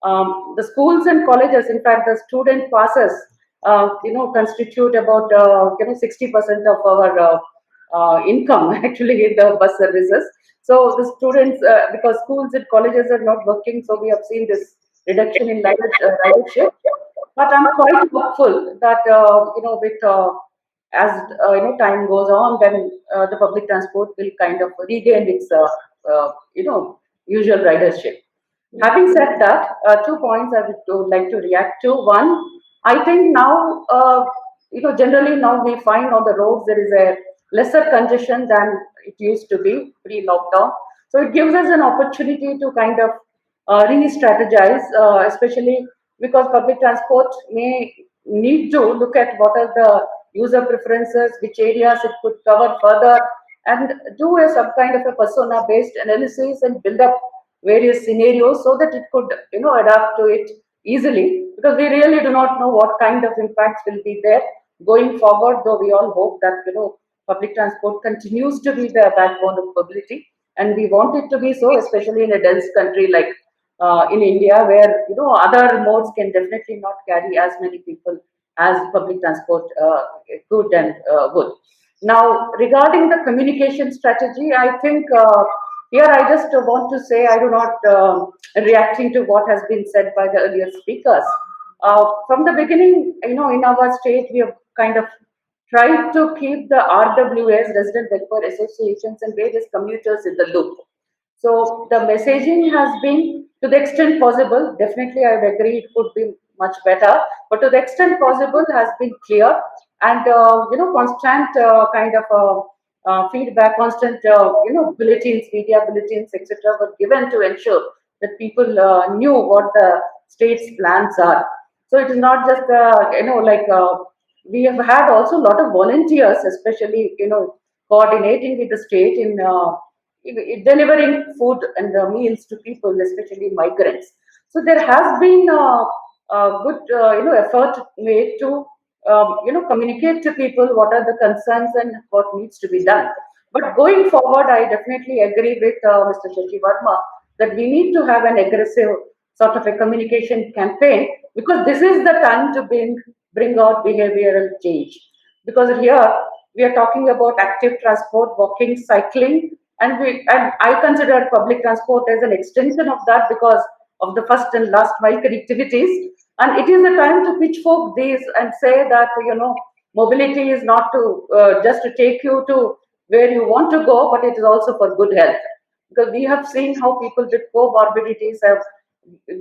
The schools and colleges, in fact, the student passes, constitute about 60% of our income actually in the bus services. So the students, because schools and colleges are not working, so we have seen this reduction in ridership. But I'm quite hopeful that with as time goes on, then the public transport will kind of regain its usual ridership. Having said that, 2 points I would like to react to. One, I think now, generally now we find on the roads there is a lesser congestion than it used to be pre-lockdown. So it gives us an opportunity to kind of re-strategize, especially because public transport may need to look at what are the user preferences, which areas it could cover further, and do a some kind of a persona-based analysis and build up various scenarios so that it could adapt to it easily, because we really do not know what kind of impacts will be there going forward, though we all hope that public transport continues to be the backbone of mobility, and we want it to be so, especially in a dense country like in India, where other modes can definitely not carry as many people as public transport could and would. Now, regarding the communication strategy, I think here I just want to say I do not reacting to what has been said by the earlier speakers. From the beginning, in our state, we have kind of tried to keep the RWAs, resident welfare associations, and various commuters in the loop. So the messaging has been, to the extent possible, definitely I would agree it could be much better, but to the extent possible has been clear, and constant kind of feedback, constant bulletins, media bulletins, etc. were given to ensure that people knew what the state's plans are. So it is not just we have had also a lot of volunteers, especially coordinating with the state in delivering food and meals to people, especially migrants. So there has been a good effort made to communicate to people what are the concerns and what needs to be done. But going forward, I definitely agree with Mr. Shashi Verma that we need to have an aggressive sort of a communication campaign, because this is the time to bring out behavioral change. Because here we are talking about active transport, walking, cycling, and I consider public transport as an extension of that because of the first and last mile connectivities. And it is a time to pitchfork these and say that mobility is not to just to take you to where you want to go, but it is also for good health. Because we have seen how people with comorbidities have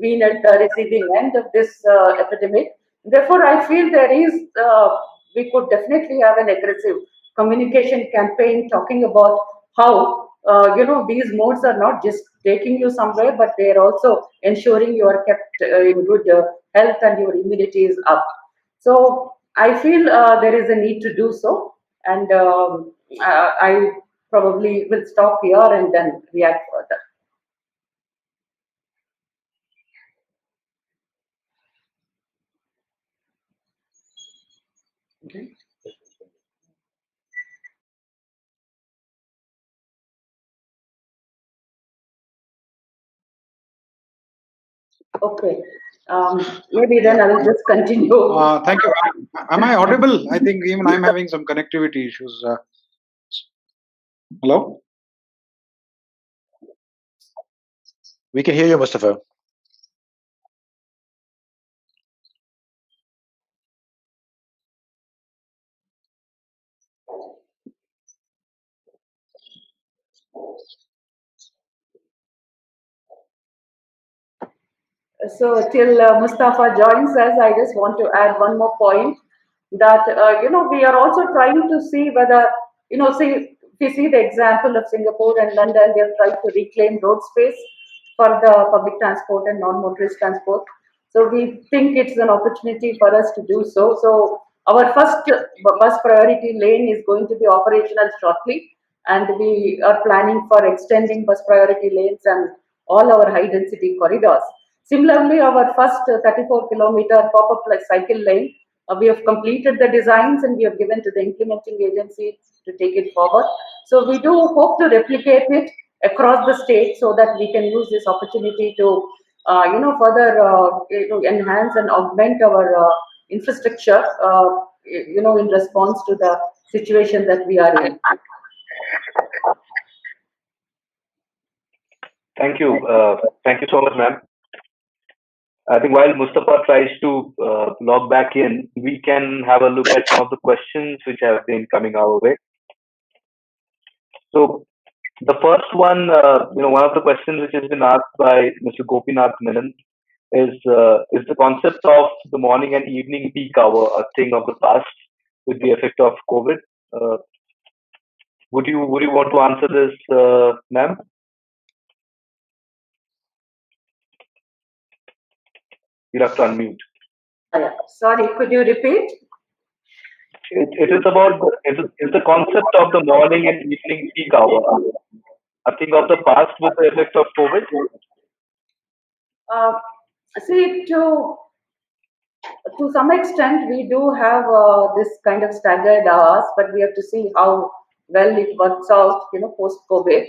been at the receiving end of this epidemic. Therefore, I feel we could definitely have an aggressive communication campaign talking about how these modes are not just taking you somewhere, but they are also ensuring you are kept in good health and your immunity is up. So I feel there is a need to do so, and I probably will stop here and then react further. Okay. Okay. Maybe then I will just continue. Thank you. Am I audible? I think even I'm having some connectivity issues. Hello? We can hear you, Mustafa. So till Mustafa joins us, I just want to add one more point that we are also trying to see whether see if we see the example of Singapore and London, they have tried to reclaim road space for the public transport and non-motorist transport. So we think it's an opportunity for us to do so. So our first bus priority lane is going to be operational shortly, and we are planning for extending bus priority lanes and all our high density corridors. Similarly, our first 34-kilometer pop-up cycle lane, we have completed the designs and we have given to the implementing agency to take it forward. So we do hope to replicate it across the state so that we can use this opportunity to, further enhance and augment our infrastructure, in response to the situation that we are in. Thank you. Thank you so much, ma'am. I think while Mustafa tries to log back in, we can have a look at some of the questions which have been coming our way. So the first one, one of the questions which has been asked by Mr. Gopinath Menon is the concept of the morning and evening peak hour a thing of the past with the effect of COVID? Uh, would you want to answer this, ma'am? You have to unmute. Sorry, could you repeat? It is about is the concept of the morning and evening peak hour a thing of the past with the effect of COVID? Uh, See, to some extent, we do have this kind of staggered hours, but we have to see how well it works out, post COVID.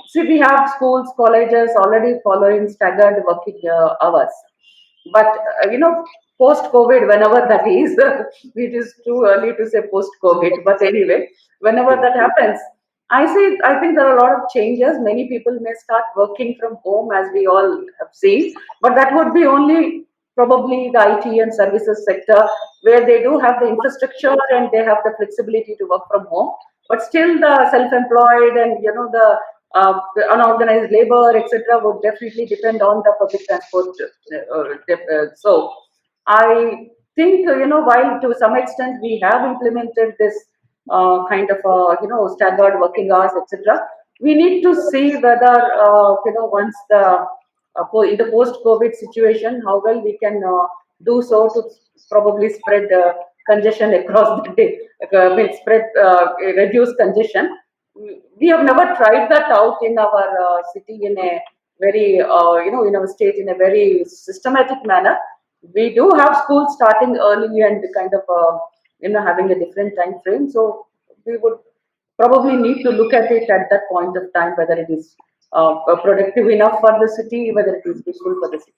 See, we have schools, colleges already following staggered working hours. But post COVID, whenever that is, it is too early to say post COVID. But anyway, whenever that happens, I think there are a lot of changes. Many people may start working from home, as we all have seen, but that would be only probably the IT and services sector, where they do have the infrastructure and they have the flexibility to work from home. But still, the self-employed and the unorganized labor, etc., would definitely depend on the public transport. So, I think while to some extent we have implemented this kind of staggered working hours, etc., we need to see whether once the in the post-COVID situation, how well we can do so to probably spread congestion across the day, reduce congestion. We have never tried that out in our city in a very, in our state in a very systematic manner. We do have schools starting early and kind of, having a different time frame. So we would probably need to look at it at that point of time, whether it is productive enough for the city, whether it is useful for the city.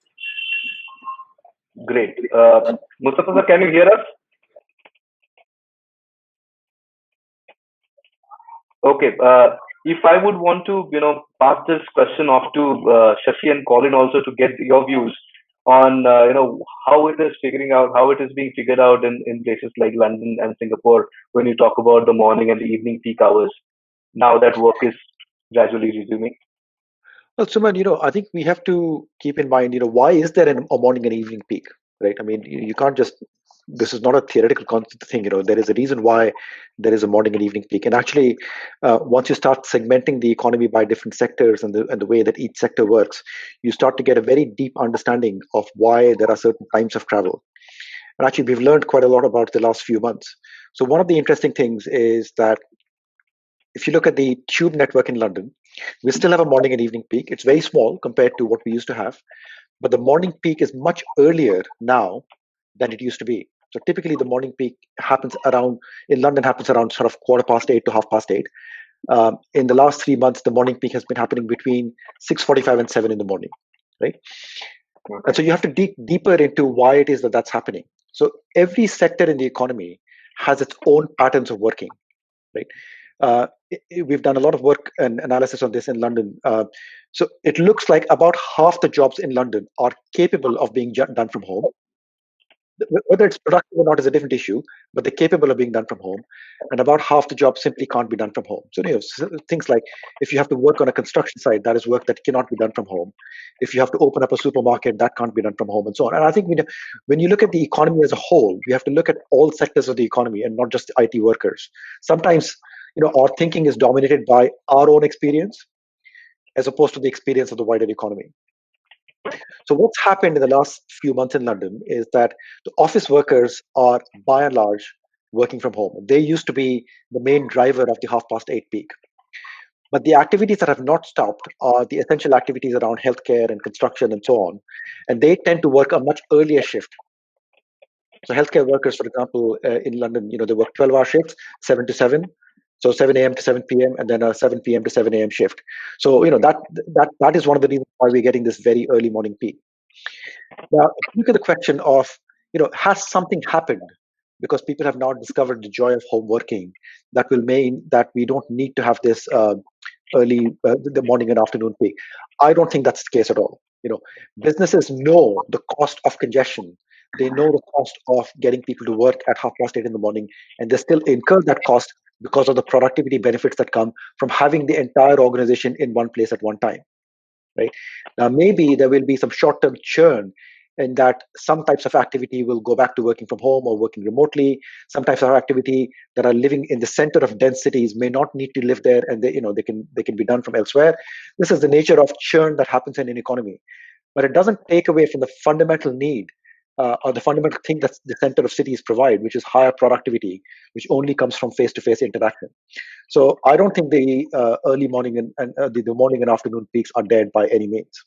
Great. Mustafa, sir, can you hear us? Okay. if I would want to, pass this question off to Shashi and Colin also to get your views on, how it is figuring out, how it is being figured out in places like London and Singapore when you talk about the morning and the evening peak hours, now that work is gradually resuming. Well, Suman, I think we have to keep in mind, why is there a morning and evening peak, right? I mean, you can't just, this is not a theoretical concept thing, there is a reason why there is a morning and evening peak. And actually, once you start segmenting the economy by different sectors and the way that each sector works, you start to get a very deep understanding of why there are certain times of travel. And actually, we've learned quite a lot about the last few months. So one of the interesting things is that if you look at the tube network in London, we still have a morning and evening peak. It's very small compared to what we used to have, but the morning peak is much earlier now than it used to be. So typically, the morning peak happens around in London happens around sort of 8:15 to 8:30. In the last 3 months, the morning peak has been happening between 6:45 and 7 in the morning, right? And so you have to dig deeper into why it is that that's happening. So every sector in the economy has its own patterns of working, right? We've done a lot of work and analysis on this in London. So it looks like about half the jobs in London are capable of being done from home. Whether it's productive or not is a different issue, but they're capable of being done from home. And about half the jobs simply can't be done from home. So, things like if you have to work on a construction site, that is work that cannot be done from home. If you have to open up a supermarket, that can't be done from home, and so on. And I think when you look at the economy as a whole, we have to look at all sectors of the economy and not just IT workers. Sometimes, our thinking is dominated by our own experience as opposed to the experience of the wider economy. So what's happened in the last few months in London is that the office workers are by and large working from home. They used to be the main driver of the 8:30 peak. But the activities that have not stopped are the essential activities around healthcare and construction and so on. And they tend to work a much earlier shift. So healthcare workers, for example, in London, they work 12-hour shifts, 7 to 7. So 7 a.m. to 7 p.m. and then a 7 p.m. to 7 a.m. shift. So that is one of the reasons why we're getting this very early morning peak. Now, if you look at the question of, has something happened because people have now discovered the joy of home working that will mean that we don't need to have this the morning and afternoon peak? I don't think that's the case at all. Businesses know the cost of congestion. They know the cost of getting people to work at 8:30 in the morning, and they still incur that cost because of the productivity benefits that come from having the entire organization in one place at one time. Right now, maybe there will be some short-term churn in that some types of activity will go back to working from home or working remotely. Some types of activity that are living in the center of dense cities may not need to live there, and they can be done from elsewhere. This is the nature of churn that happens in an economy, but it doesn't take away from the fundamental need or the fundamental thing that the center of cities provide, which is higher productivity, which only comes from face-to-face interaction. So I don't think the early morning and the morning and afternoon peaks are dead by any means.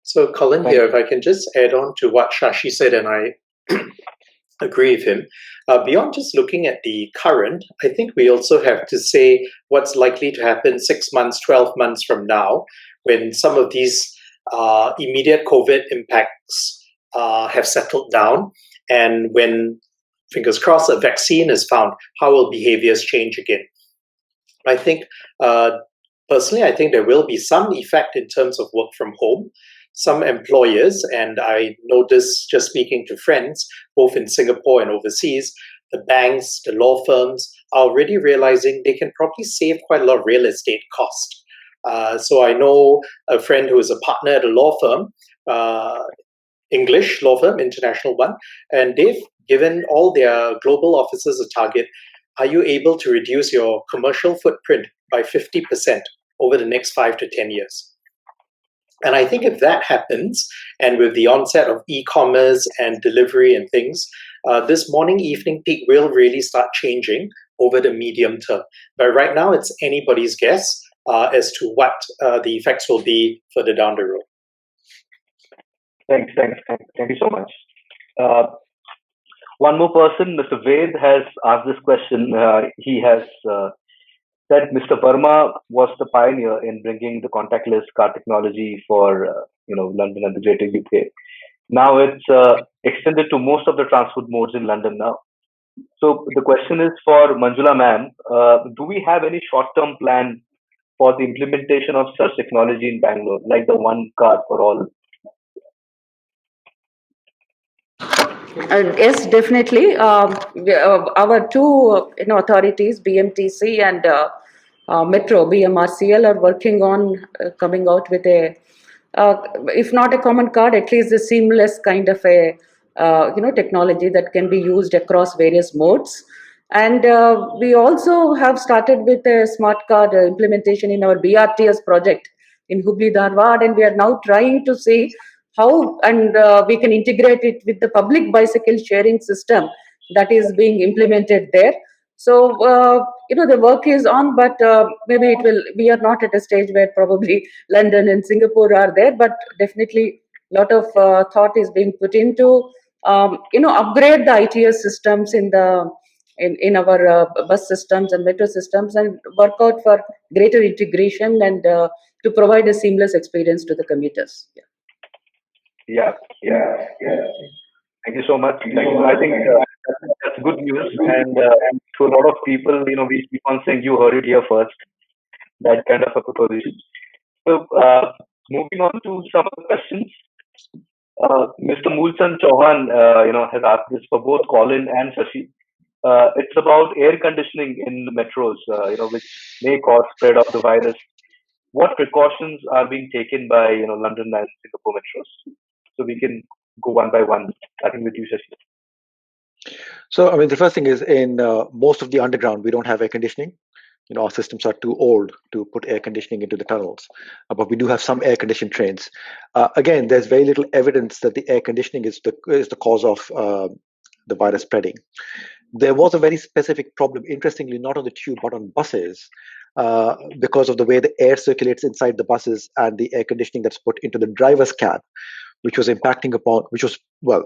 So, Colin, here, if I can just add on to what Shashi said, and I agree with him. Beyond just looking at the current, I think we also have to say what's likely to happen 6 months, 12 months from now, when some of these immediate COVID impacts have settled down, and when, fingers crossed, a vaccine is found, how will behaviors change again? I think, personally, I think there will be some effect in terms of work from home. Some employers, and I know this just speaking to friends, both in Singapore and overseas, the banks, the law firms are already realizing they can probably save quite a lot of real estate cost. So I know a friend who is a partner at a law firm, English law firm, international one, and they've given all their global offices a target. Are you able to reduce your commercial footprint by 50% over the next 5 to 10 years? And I think if that happens, and with the onset of e-commerce and delivery and things, this morning-evening peak will really start changing over the medium term. But right now, it's anybody's guess as to what the effects will be further down the road. Thank you so much. One more person, Mr. Ved, has asked this question. He has said Mr. Verma was the pioneer in bringing the contactless card technology for London and the Greater UK. Now it's extended to most of the transport modes in London now. So the question is for Manjula ma'am. Do we have any short-term plan for the implementation of such technology in Bangalore, like the one card for all? Yes, definitely. Our two authorities, BMTC and Metro, BMRCL, are working on coming out with a, if not a common card, at least a seamless kind of a technology that can be used across various modes. And we also have started with a smart card implementation in our BRTS project in Hubli Dharwad, and we are now trying to see how and we can integrate it with the public bicycle sharing system that is being implemented there. So the work is on, but maybe it will. We are not at a stage where probably London and Singapore are there, but definitely a lot of thought is being put into upgrade the ITS systems in our bus systems and metro systems, and work out for greater integration and to provide a seamless experience to the commuters. Yeah. Yeah, yeah. Thank you so much. Thank you. I think that's good news, and to a lot of people, we keep on saying you heard it here first. That kind of a proposition. So, moving on to some of the questions. Mr. Mulchan Chauhan, has asked this for both Colin and Shashi. It's about air conditioning in the metros, which may cause spread of the virus. What precautions are being taken by, London and Singapore metros? So we can go one by one, starting with you, Shashi. So, I mean, the first thing is in most of the underground, we don't have air conditioning. Our systems are too old to put air conditioning into the tunnels, but we do have some air conditioned trains. Again, there's very little evidence that the air conditioning is the cause of the virus spreading. There was a very specific problem, interestingly, not on the tube but on buses, because of the way the air circulates inside the buses and the air conditioning that's put into the driver's cab, which was impacting upon, which was, well,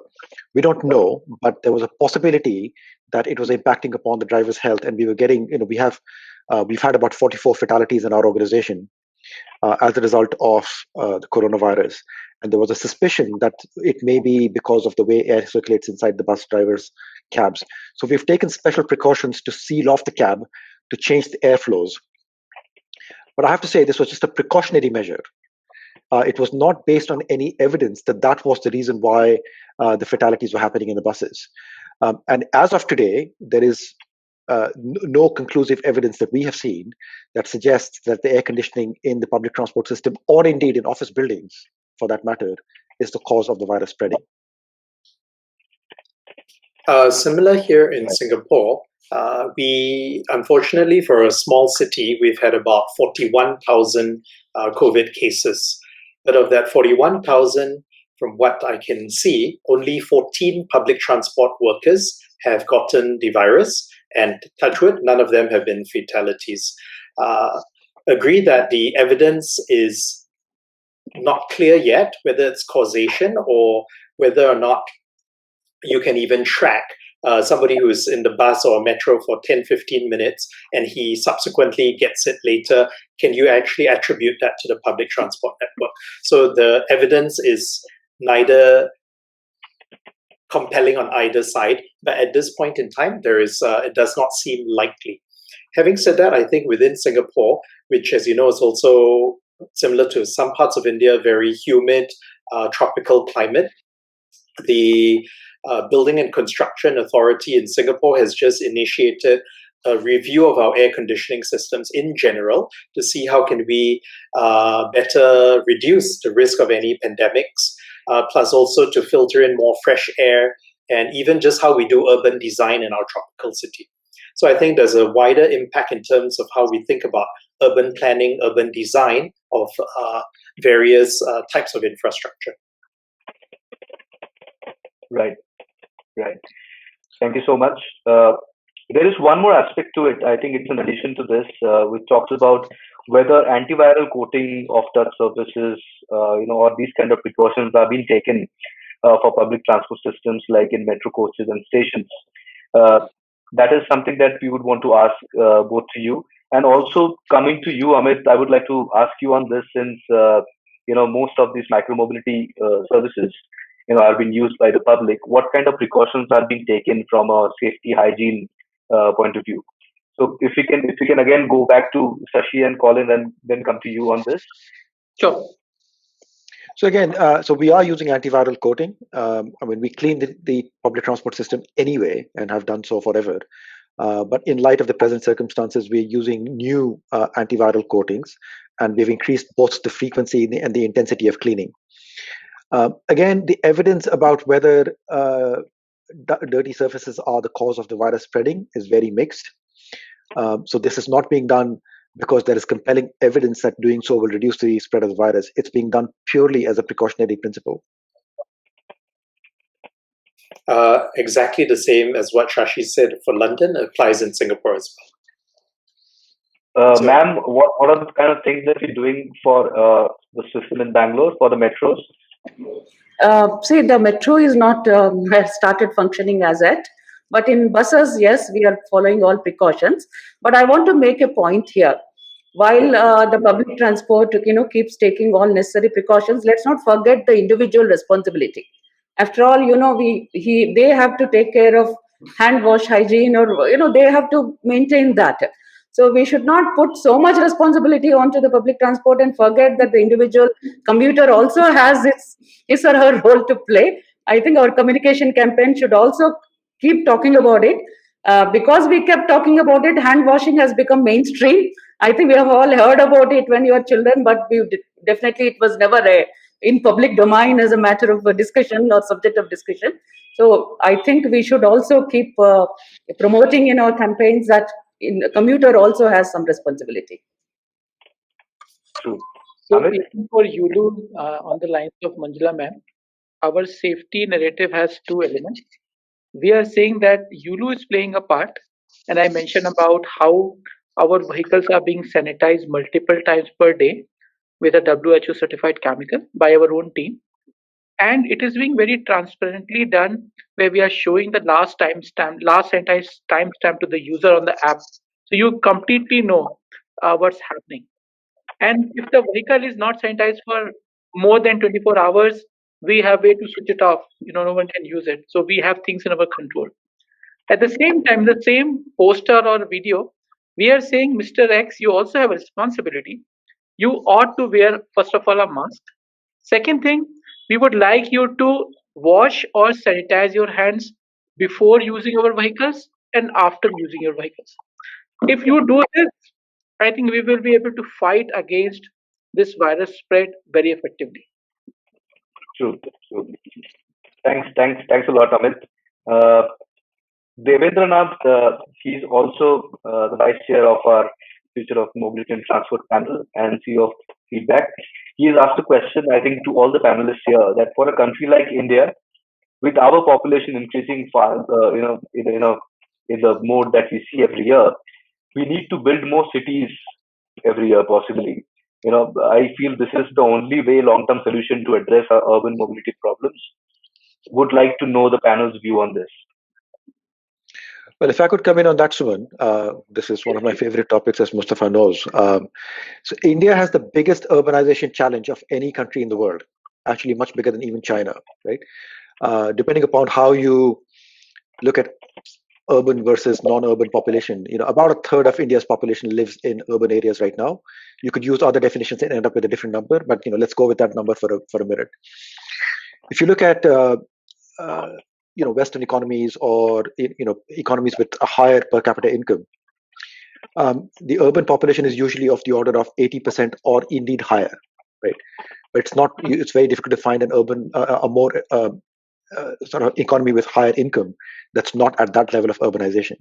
we don't know, but there was a possibility that it was impacting upon the driver's health. And we were getting, we've had about 44 fatalities in our organization as a result of the coronavirus. And there was a suspicion that it may be because of the way air circulates inside the bus drivers' cabs. So we've taken special precautions to seal off the cab, to change the airflows. But I have to say, this was just a precautionary measure. It was not based on any evidence that that was the reason why the fatalities were happening in the buses. And as of today, there is no conclusive evidence that we have seen that suggests that the air conditioning in the public transport system, or indeed in office buildings for that matter, is the cause of the virus spreading. Similar here in Singapore, we unfortunately, for a small city, we've had about 41,000 COVID cases. But of that 41,000, from what I can see, only 14 public transport workers have gotten the virus, and touch wood, none of them have been fatalities. Agree that the evidence is not clear yet, whether it's causation or whether or not you can even track somebody who's in the bus or metro for 10, 15 minutes and he subsequently gets it later. Can you actually attribute that to the public transport network? So the evidence is neither compelling on either side, but at this point in time, it does not seem likely. Having said that, I think within Singapore, which, as you know, is also similar to some parts of India, very humid, tropical climate, the Building and Construction Authority in Singapore has just initiated a review of our air conditioning systems in general to see how can we better reduce the risk of any pandemics, plus also to filter in more fresh air, and even just how we do urban design in our tropical city. So I think there's a wider impact in terms of how we think about urban planning, urban design of various types of infrastructure. Right. Thank you so much. There is one more aspect to it. I think it's in addition to this, which talks about whether antiviral coating of touch surfaces, or these kind of precautions are being taken for public transport systems, like in metro coaches and stations. That is something that we would want to ask both to you. And also coming to you, Amit, I would like to ask you on this, since most of these micromobility services are being used by the public, what kind of precautions are being taken from a safety hygiene point of view? So if we can again go back to Shashi and Colin and then come to you on this. Sure. So again, so we are using antiviral coating. I mean, we clean the public transport system anyway and have done so forever. But in light of the present circumstances, we're using new antiviral coatings, and we've increased both the frequency and the intensity of cleaning. Again, the evidence about whether dirty surfaces are the cause of the virus spreading is very mixed. So this is not being done because there is compelling evidence that doing so will reduce the spread of the virus. It's being done purely as a precautionary principle. Exactly the same as what Shashi said for London applies in Singapore as well. So- Ma'am, what are the kind of things that you're doing for the system in Bangalore for the metros? See, the metro is not started functioning as yet, but in buses, yes, we are following all precautions. But I want to make a point here. While the public transport, keeps taking all necessary precautions, let's not forget the individual responsibility. After all, they have to take care of hand wash hygiene, or they have to maintain that. So we should not put so much responsibility onto the public transport and forget that the individual commuter also has his or her role to play. I think our communication campaign should also keep talking about it. Because we kept talking about it, hand washing has become mainstream. I think we have all heard about it when you were children, but definitely it was never in public domain as a matter of discussion or subject of discussion. So I think we should also keep promoting in our campaigns that a commuter also has some responsibility. True. So Amit? even for Yulu, on the lines of Manjula ma'am, our safety narrative has two elements. We are saying that Yulu is playing a part, and I mentioned about how our vehicles are being sanitized multiple times per day with a WHO certified chemical by our own team. And it is being very transparently done where we are showing the last sanitized timestamp to the user on the app. So you completely know what's happening. And if the vehicle is not sanitized for more than 24 hours, we have way to switch it off. No one can use it. So we have things in our control. At the same time, the same poster or video, we are saying, Mr. X, you also have a responsibility. You ought to wear, first of all, a mask. Second thing, we would like you to wash or sanitize your hands before using our vehicles and after using your vehicles. If you do this, I think we will be able to fight against this virus spread very effectively. True. True. Thanks a lot, Amit. Uh, Devendranath, he's also the vice chair of our Future of Mobility and Transport panel and CEO of Feedback. He's asked a question, I think, to all the panelists here that for a country like India, with our population increasing far, in the mode that we see every year, we need to build more cities every year, possibly. I feel this is the only way long-term solution to address our urban mobility problems. Would like to know the panel's view on this. Well, if I could come in on that, Suman, this is one of my favorite topics, as Mustafa knows. So India has the biggest urbanization challenge of any country in the world, actually much bigger than even China, right? Depending upon how you look at urban versus non-urban population, about a third of India's population lives in urban areas right now. You could use other definitions and end up with a different number, but let's go with that number for a minute. If you look at Western economies or economies with a higher per capita income, the urban population is usually of the order of 80% or indeed higher, right? But it's not. It's very difficult to find an urban, a more sort of economy with higher income that's not at that level of urbanization.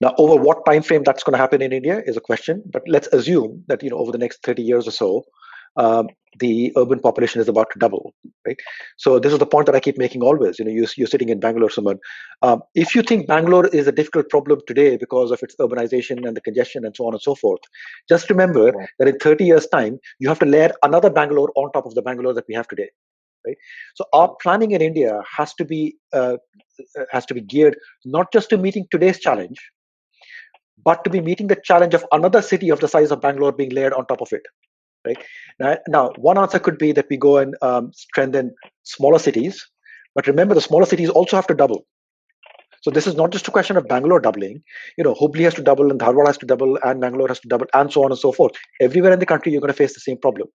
Now, over what time frame that's going to happen in India is a question, but let's assume that over the next 30 years or so, the urban population is about to double, right? So this is the point that I keep making always. You're sitting in Bangalore, someone. If you think Bangalore is a difficult problem today because of its urbanization and the congestion and so on and so forth, just remember that in 30 years' time, you have to layer another Bangalore on top of the Bangalore that we have today. Right? So our planning in India has to be geared not just to meeting today's challenge, but to be meeting the challenge of another city of the size of Bangalore being layered on top of it. right? Now, one answer could be that we go and strengthen smaller cities, but remember, the smaller cities also have to double. So this is not just a question of Bangalore doubling. Hubli has to double, and Dharwad has to double, and Bangalore has to double, and so on and so forth. Everywhere in the country, you're going to face the same problem.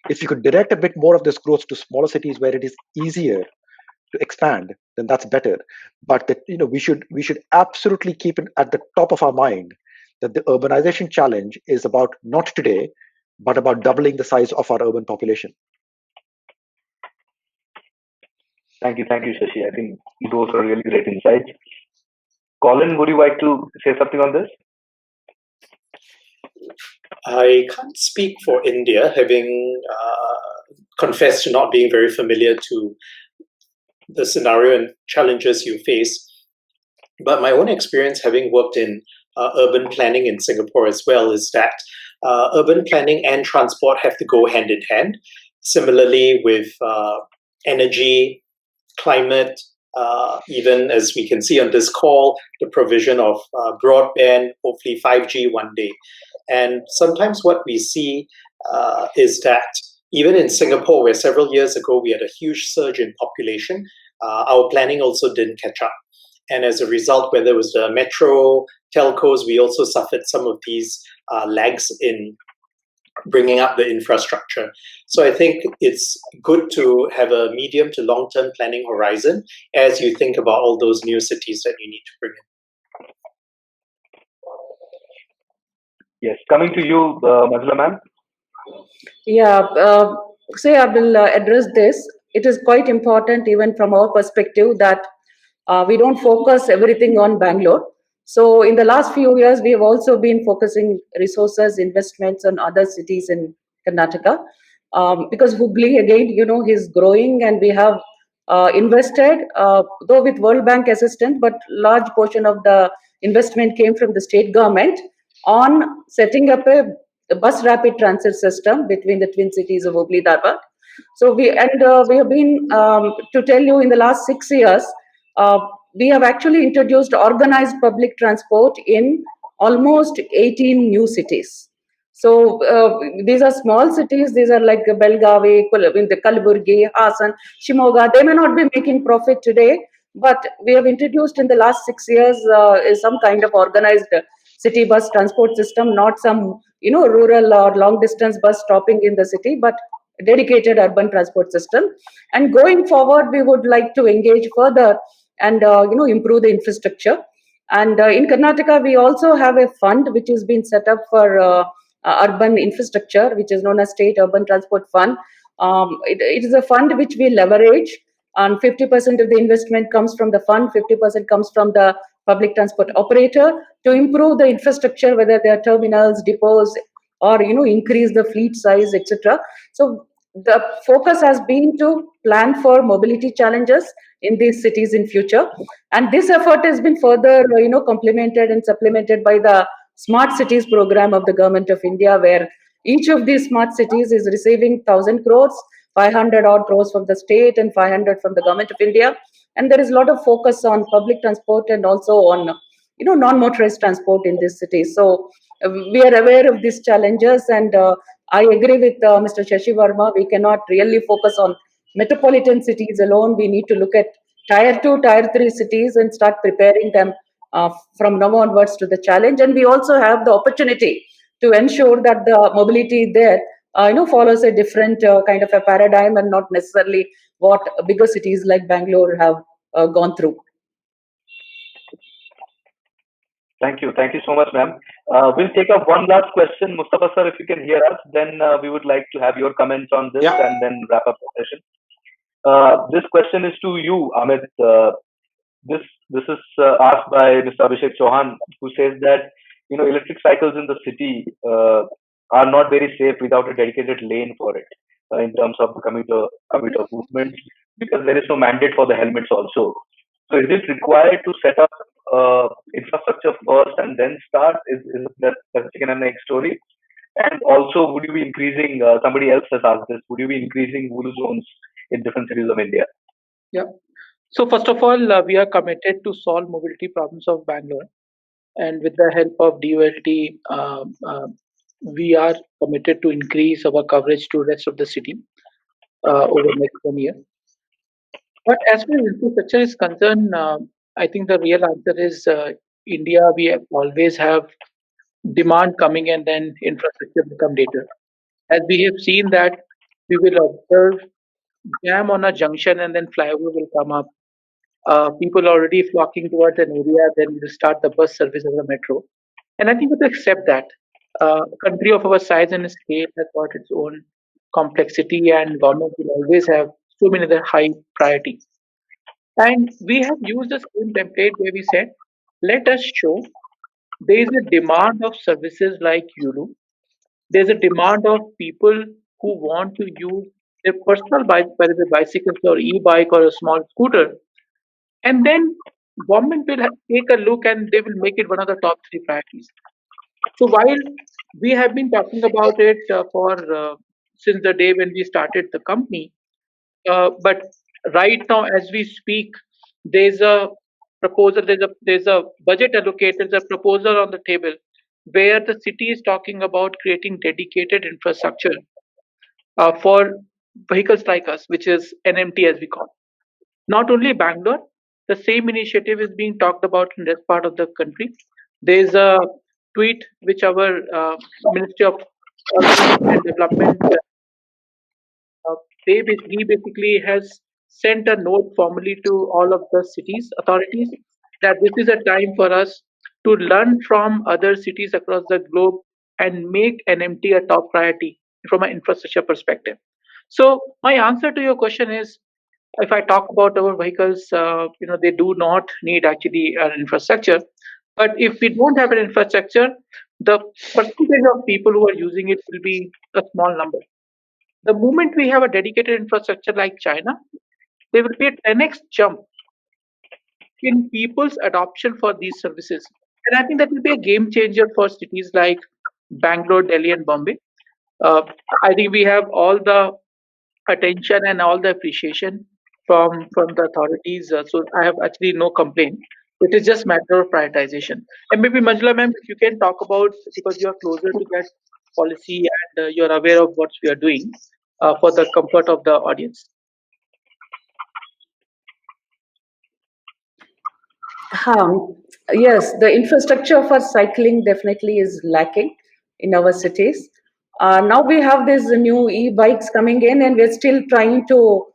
If you could direct a bit more of this growth to smaller cities where it is easier to expand, then that's better. But that we should absolutely keep it at the top of our mind that the urbanization challenge is about not today, but about doubling the size of our urban population. Thank you, Shashi. I think those are really great insights. Colin, would you like to say something on this? I can't speak for India, having confessed to not being very familiar to the scenario and challenges you face. But my own experience, having worked in urban planning in Singapore as well, is that urban planning and transport have to go hand in hand. Similarly, with energy, climate, even as we can see on this call, the provision of broadband, hopefully 5G one day. And sometimes what we see is that even in Singapore, where several years ago we had a huge surge in population, our planning also didn't catch up. And as a result, whether it was the metro, telcos, we also suffered some of these lags in bringing up the infrastructure. So I think it's good to have a medium to long-term planning horizon as you think about all those new cities that you need to bring in. Yes, coming to you, Mazla ma'am. Yeah, say I will address this. It is quite important, even from our perspective, that we don't focus everything on Bangalore. So, in the last few years, we have also been focusing resources, investments on other cities in Karnataka. Because Hubli, again, is growing, and we have invested, though with World Bank assistance, but large portion of the investment came from the state government on setting up a bus rapid transit system between the twin cities of Hubli Dharwad. So we have been to tell you in the last 6 years, uh, we have actually introduced organized public transport in almost 18 new cities. So these are small cities. These are like Belgavi, the Kalaburgi, Hassan, Shimoga. They may not be making profit today, but we have introduced in the last 6 years is some kind of organized city bus transport system, not some rural or long distance bus stopping in the city, but dedicated urban transport system. And going forward, we would like to engage further and improve the infrastructure. And in Karnataka, we also have a fund which has been set up for urban infrastructure, which is known as State Urban Transport Fund. It is a fund which we leverage, and 50% of the investment comes from the fund, 50% comes from the public transport operator to improve the infrastructure, whether they are terminals, depots, or increase the fleet size, etc. So the focus has been to plan for mobility challenges in these cities in future, and this effort has been further complemented and supplemented by the smart cities program of the government of India, where each of these smart cities is receiving 1,000 crores, 500 odd crores from the state and 500 from the government of India. And there is a lot of focus on public transport and also on non-motorized transport in this city. So we are aware of these challenges, and I agree with Mr. Shashi Verma. We cannot really focus on metropolitan cities alone. We need to look at tier 2, tier 3 cities and start preparing them from now onwards to the challenge. And we also have the opportunity to ensure that the mobility there follows a different kind of a paradigm, and not necessarily what bigger cities like Bangalore have gone through. Thank you so much, ma'am. We'll take up one last question. Mustafa sir, if you can hear us, then we would like to have your comments on this, Yeah. and then wrap up the session. This question is to you, Amit. This is asked by Mr. Abhishek Chauhan, who says that electric cycles in the city are not very safe without a dedicated lane for it in terms of the commuter movements, because there is no mandate for the helmets also. So is it required to set up infrastructure first and then start? Is that's chicken and egg story? And also, would you be increasing? Somebody else has asked this. Would you be increasing Vulu zones in different cities of India? Yeah. So first of all, we are committed to solve mobility problems of Bangalore, and with the help of DOLT, we are committed to increase our coverage to rest of the city over next 1 year. But as far as infrastructure is concerned, I think the real answer is India. We have always have demand coming and then infrastructure will come later. As we have seen that we will observe jam on a junction and then flyover will come up. People already flocking towards an area, then we'll start the bus service of the metro. And I think we have to accept that. A country of our size and scale has got its own complexity, and government will always have so many other high priorities. And we have used the same template where we said, let us show there is a demand of services like Yulu. There's a demand of people who want to use their personal bike, whether it's bicycles or e-bike or a small scooter, and then government will take a look and they will make it one of the top three priorities. So while we have been talking about it for since the day when we started the company, but right now as we speak, there's a proposal, there's a budget allocated, there's a proposal on the table where the city is talking about creating dedicated infrastructure for vehicles like us, which is NMT as we call. Not only Bangalore, the same initiative is being talked about in this part of the country. There's a tweet which our Ministry of Urban and Development uh, he basically has sent a note formally to all of the cities authorities that this is a time for us to learn from other cities across the globe and make NMT a top priority from an infrastructure perspective. So my answer to your question is, if I talk about our vehicles, they do not need actually an infrastructure. But if we don't have an infrastructure, the percentage of people who are using it will be a small number. The moment we have a dedicated infrastructure like China, there will be a 10x jump in people's adoption for these services. And I think that will be a game changer for cities like Bangalore, Delhi, and Bombay. Uh, I think we have all the attention and all the appreciation from the authorities. So I have actually no complaint. It is just matter of prioritization. And maybe Manjula ma'am, if you can talk about, because you are closer to that policy and you're aware of what we are doing for the comfort of the audience. Um, yes, the infrastructure for cycling definitely is lacking in our cities. Now we have these new e-bikes coming in, and we're still trying to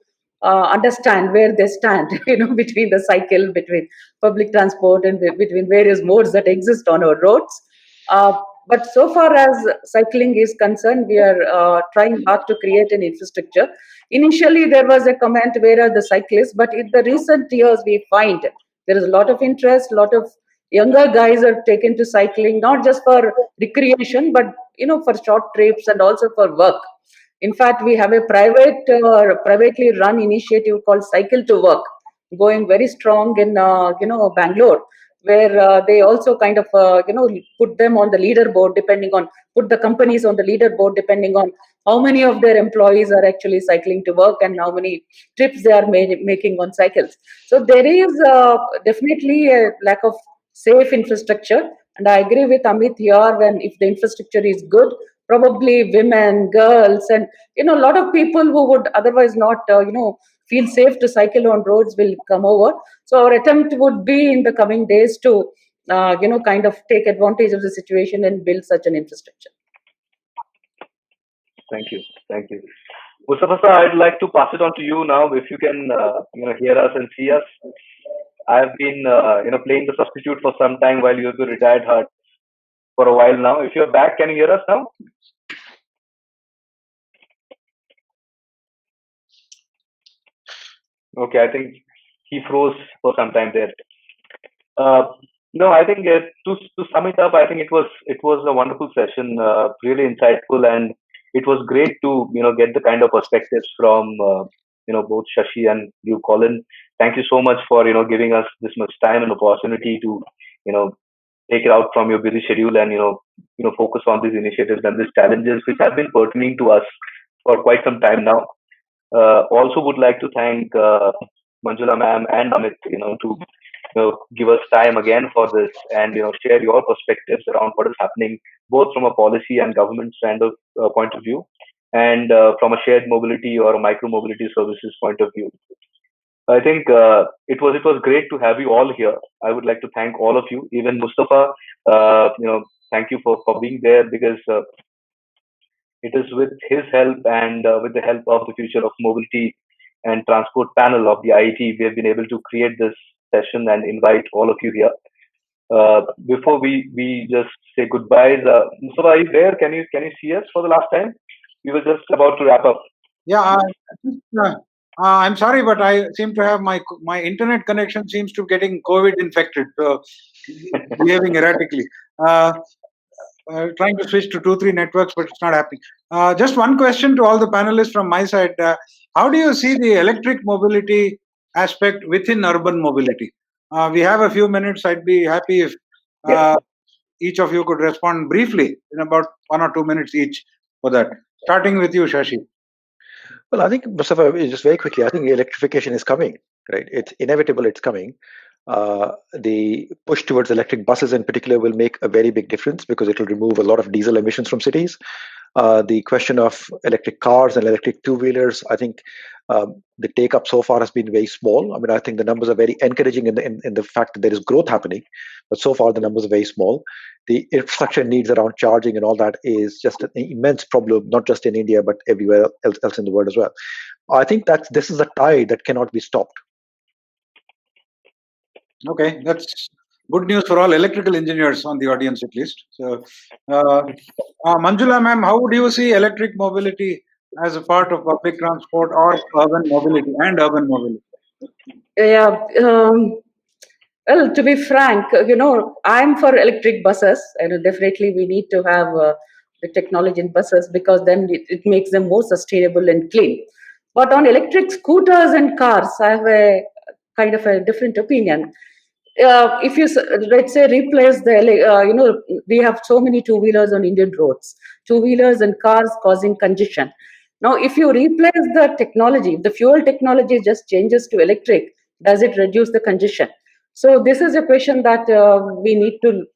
understand where they stand, between the cycle, between public transport, and between various modes that exist on our roads. Uh, but so far as cycling is concerned, we are trying hard to create an infrastructure. Initially, there was a comment, where are the cyclists? But in the recent years, we find there is a lot of interest, a lot of younger guys are taken to cycling, not just for recreation, but for short trips and also for work. In fact, we have a privately run initiative called Cycle to Work, going very strong in Bangalore, where they also kind of put them on the leaderboard, depending on put the companies on the leaderboard depending on how many of their employees are actually cycling to work and how many trips they are making on cycles. So there is definitely a lack of safe infrastructure, and I agree with Amit here. When if the infrastructure is good, probably women, girls, and a lot of people who would otherwise not feel safe to cycle on roads will come over. So our attempt would be in the coming days to kind of take advantage of the situation and build such an infrastructure. Thank you. Thank you. Mustafa sir, I'd like to pass it on to you now. If you can, hear us and see us. I've been, playing the substitute for some time while you've been retired hard for a while now. If you're back, can you hear us now? Okay, I think he froze for some time there. Uh, no, I think to sum it up, I think it was a wonderful session, really insightful, and it was great to get the kind of perspectives from both Shashi and you, Colin. Thank you so much for giving us this much time and opportunity to you know take it out from your busy schedule and focus on these initiatives and these challenges which have been pertaining to us for quite some time now. Also would like to thank Manjula ma'am and Amit, to give us time again for this and share your perspectives around what is happening both from a policy and government stand of point of view, and from a shared mobility or a micro mobility services point of view. I think it was great to have you all here. I would like to thank all of you, even Mustafa. Thank you for being there, because it is with his help and with the help of the Future of Mobility and Transport panel of the IET, we have been able to create this session and invite all of you here. Before we just say goodbyes, Mustafa, are you there? Can you see us for the last time? We were just about to wrap up. Yeah, uh, I'm sorry, but I seem to have my internet connection seems to getting COVID infected, so behaving erratically. Uh, trying to switch to 2, 3 networks, but it's not happening. Just one question to all the panelists from my side. How do you see the electric mobility aspect within urban mobility? We have a few minutes. I'd be happy if Yes. each of you could respond briefly in about 1 or 2 minutes each for that. Starting with you, Shashi. Well, I think, Mustafa, just very quickly, I think electrification is coming, right? It's inevitable, it's coming. The push towards electric buses in particular will make a very big difference because it will remove a lot of diesel emissions from cities. The question of electric cars and electric two-wheelers, I think the take-up so far has been very small. I mean, I think the numbers are very encouraging in the fact that there is growth happening, but so far the numbers are very small. The infrastructure needs around charging and all that is just an immense problem, not just in India, but everywhere else in the world as well. I think that this is a tide that cannot be stopped. Okay, that's good news for all electrical engineers on the audience, at least. So, Manjula ma'am, how would you see electric mobility as a part of public transport or urban mobility and urban mobility? Yeah. Well, to be frank, I'm for electric buses, and definitely we need to have the technology in buses, because then it makes them more sustainable and clean. But on electric scooters and cars, I have a kind of a different opinion. If you let's say replace we have so many two wheelers on Indian roads, two wheelers and cars causing congestion. Now, if you replace the technology, if the fuel technology just changes to electric, does it reduce the congestion? So this is a question that we need to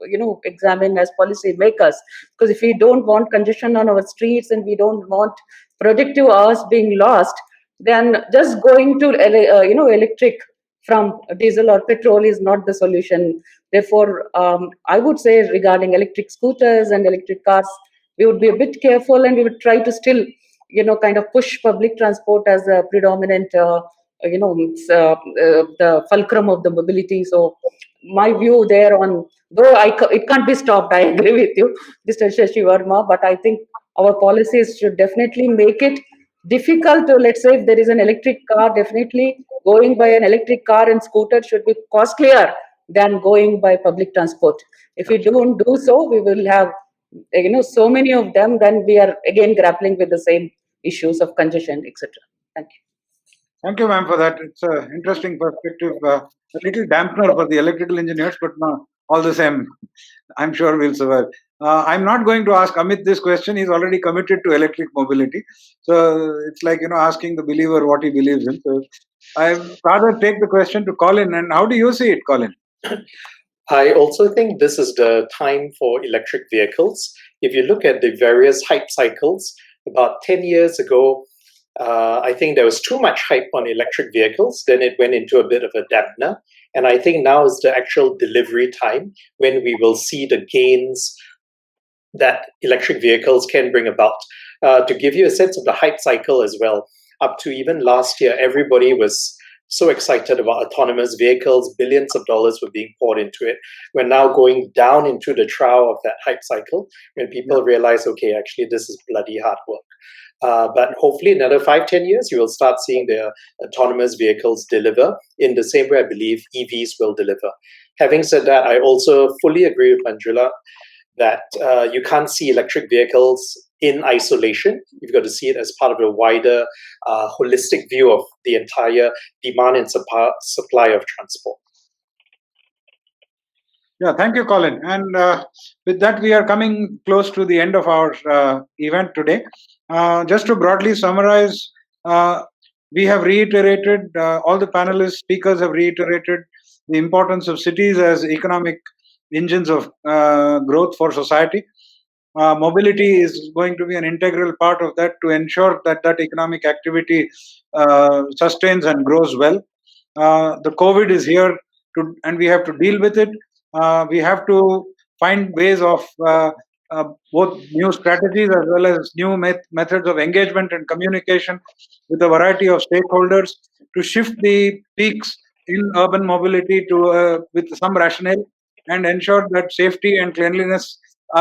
examine as policy makers, because if we don't want congestion on our streets and we don't want productive hours being lost, then just going to electric from diesel or petrol is not the solution. Therefore, I would say regarding electric scooters and electric cars, we would be a bit careful, and we would try to still, kind of push public transport as a predominant, the fulcrum of the mobility. So, my view there on, though it can't be stopped, I agree with you, Mr. Shashi Verma, but I think our policies should definitely make it difficult to, let's say, if there is an electric car, definitely going by an electric car and scooter should be costlier than going by public transport. If we don't do so, we will have so many of them, then we are again grappling with the same issues of congestion, etc. Thank you. Thank you, ma'am, for that. It's an interesting perspective. A little dampener for the electrical engineers, but no, all the same, I'm sure we'll survive. I'm not going to ask Amit this question. He's already committed to electric mobility. So it's like, asking the believer what he believes in. So I'd rather take the question to Colin. And how do you see it, Colin? I also think this is the time for electric vehicles. If you look at the various hype cycles, about 10 years ago, I think there was too much hype on electric vehicles. Then it went into a bit of a dampener. And I think now is the actual delivery time when we will see the gains that electric vehicles can bring about. To give you a sense of the hype cycle as well, up to even last year, everybody was so excited about autonomous vehicles. Billions of dollars were being poured into it. We're now going down into the trough of that hype cycle when people realize, okay, actually, this is bloody hard work. But hopefully, another 5-10 years, you will start seeing the autonomous vehicles deliver in the same way I believe EVs will deliver. Having said that, I also fully agree with Manjula that you can't see electric vehicles in isolation. You've got to see it as part of a wider, holistic view of the entire demand and supply of transport. Yeah, thank you, Colin. And with that, we are coming close to the end of our event today. Just to broadly summarize, we have reiterated, all the panelists, speakers have reiterated the importance of cities as economic engines of growth for society. mobility is going to be an integral part of that to ensure that that economic activity sustains and grows well. The COVID is here and we have to deal with it. We have to find ways of both new strategies as well as new methods of engagement and communication with a variety of stakeholders to shift the peaks in urban mobility to with some rationale and ensure that safety and cleanliness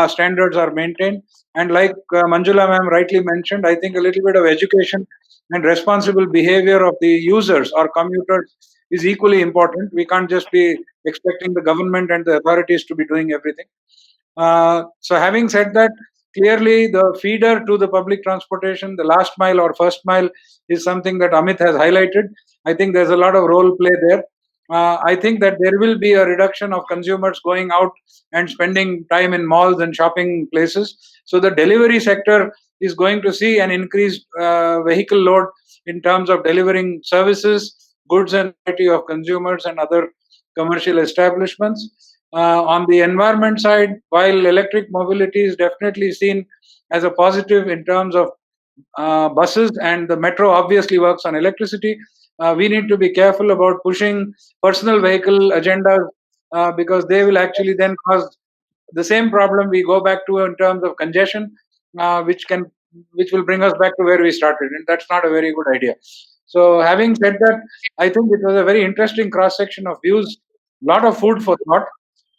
standards are maintained. And like Manjula ma'am rightly mentioned, I think a little bit of education and responsible behavior of the users or commuters is equally important. We can't just be expecting the government and the authorities to be doing everything. So having said that, clearly the feeder to the public transportation, the last mile or first mile, is something that Amit has highlighted. I think there's a lot of role play there. I think that there will be a reduction of consumers going out and spending time in malls and shopping places. So the delivery sector is going to see an increased vehicle load in terms of delivering services, goods, and variety of consumers and other commercial establishments. On the environment side, while electric mobility is definitely seen as a positive in terms of buses, and the metro obviously works on electricity, we need to be careful about pushing personal vehicle agendas because they will actually then cause the same problem we go back to in terms of congestion, which will bring us back to where we started, and that's not a very good idea. So, having said that, I think it was a very interesting cross section of views, lot of food for thought,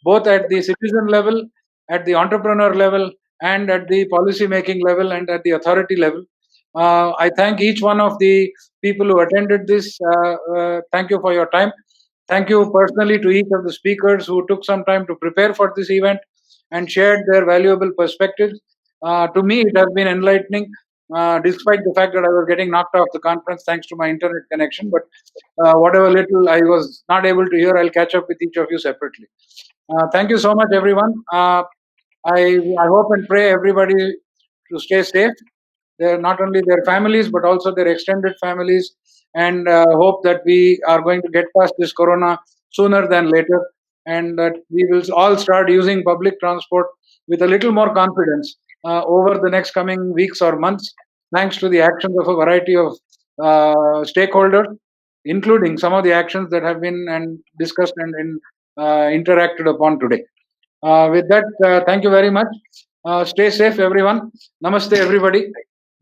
both at the citizen level, at the entrepreneur level, and at the policy making level and at the authority level. I thank each one of the people who attended this. Thank you for your time. Thank you personally to each of the speakers who took some time to prepare for this event and shared their valuable perspectives. To me, it has been enlightening, despite the fact that I was getting knocked off the conference thanks to my internet connection. But whatever little I was not able to hear, I'll catch up with each of you separately. Thank you so much, everyone. I hope and pray everybody to stay safe. Not only their families but also their extended families, and hope that we are going to get past this corona sooner than later, and that we will all start using public transport with a little more confidence over the next coming weeks or months, thanks to the actions of a variety of stakeholders, including some of the actions that have been and discussed and interacted upon today. With that, thank you very much. Stay safe, everyone. Namaste, everybody.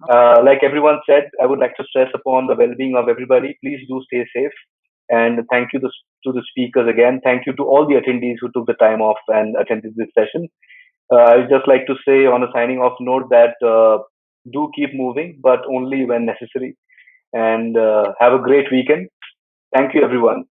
Like everyone said, I would like to stress upon the well-being of everybody. Please do stay safe. And thank you to the speakers again. Thank you to all the attendees who took the time off and attended this session. I would just like to say on a signing off note that do keep moving, but only when necessary. And have a great weekend. Thank you, everyone.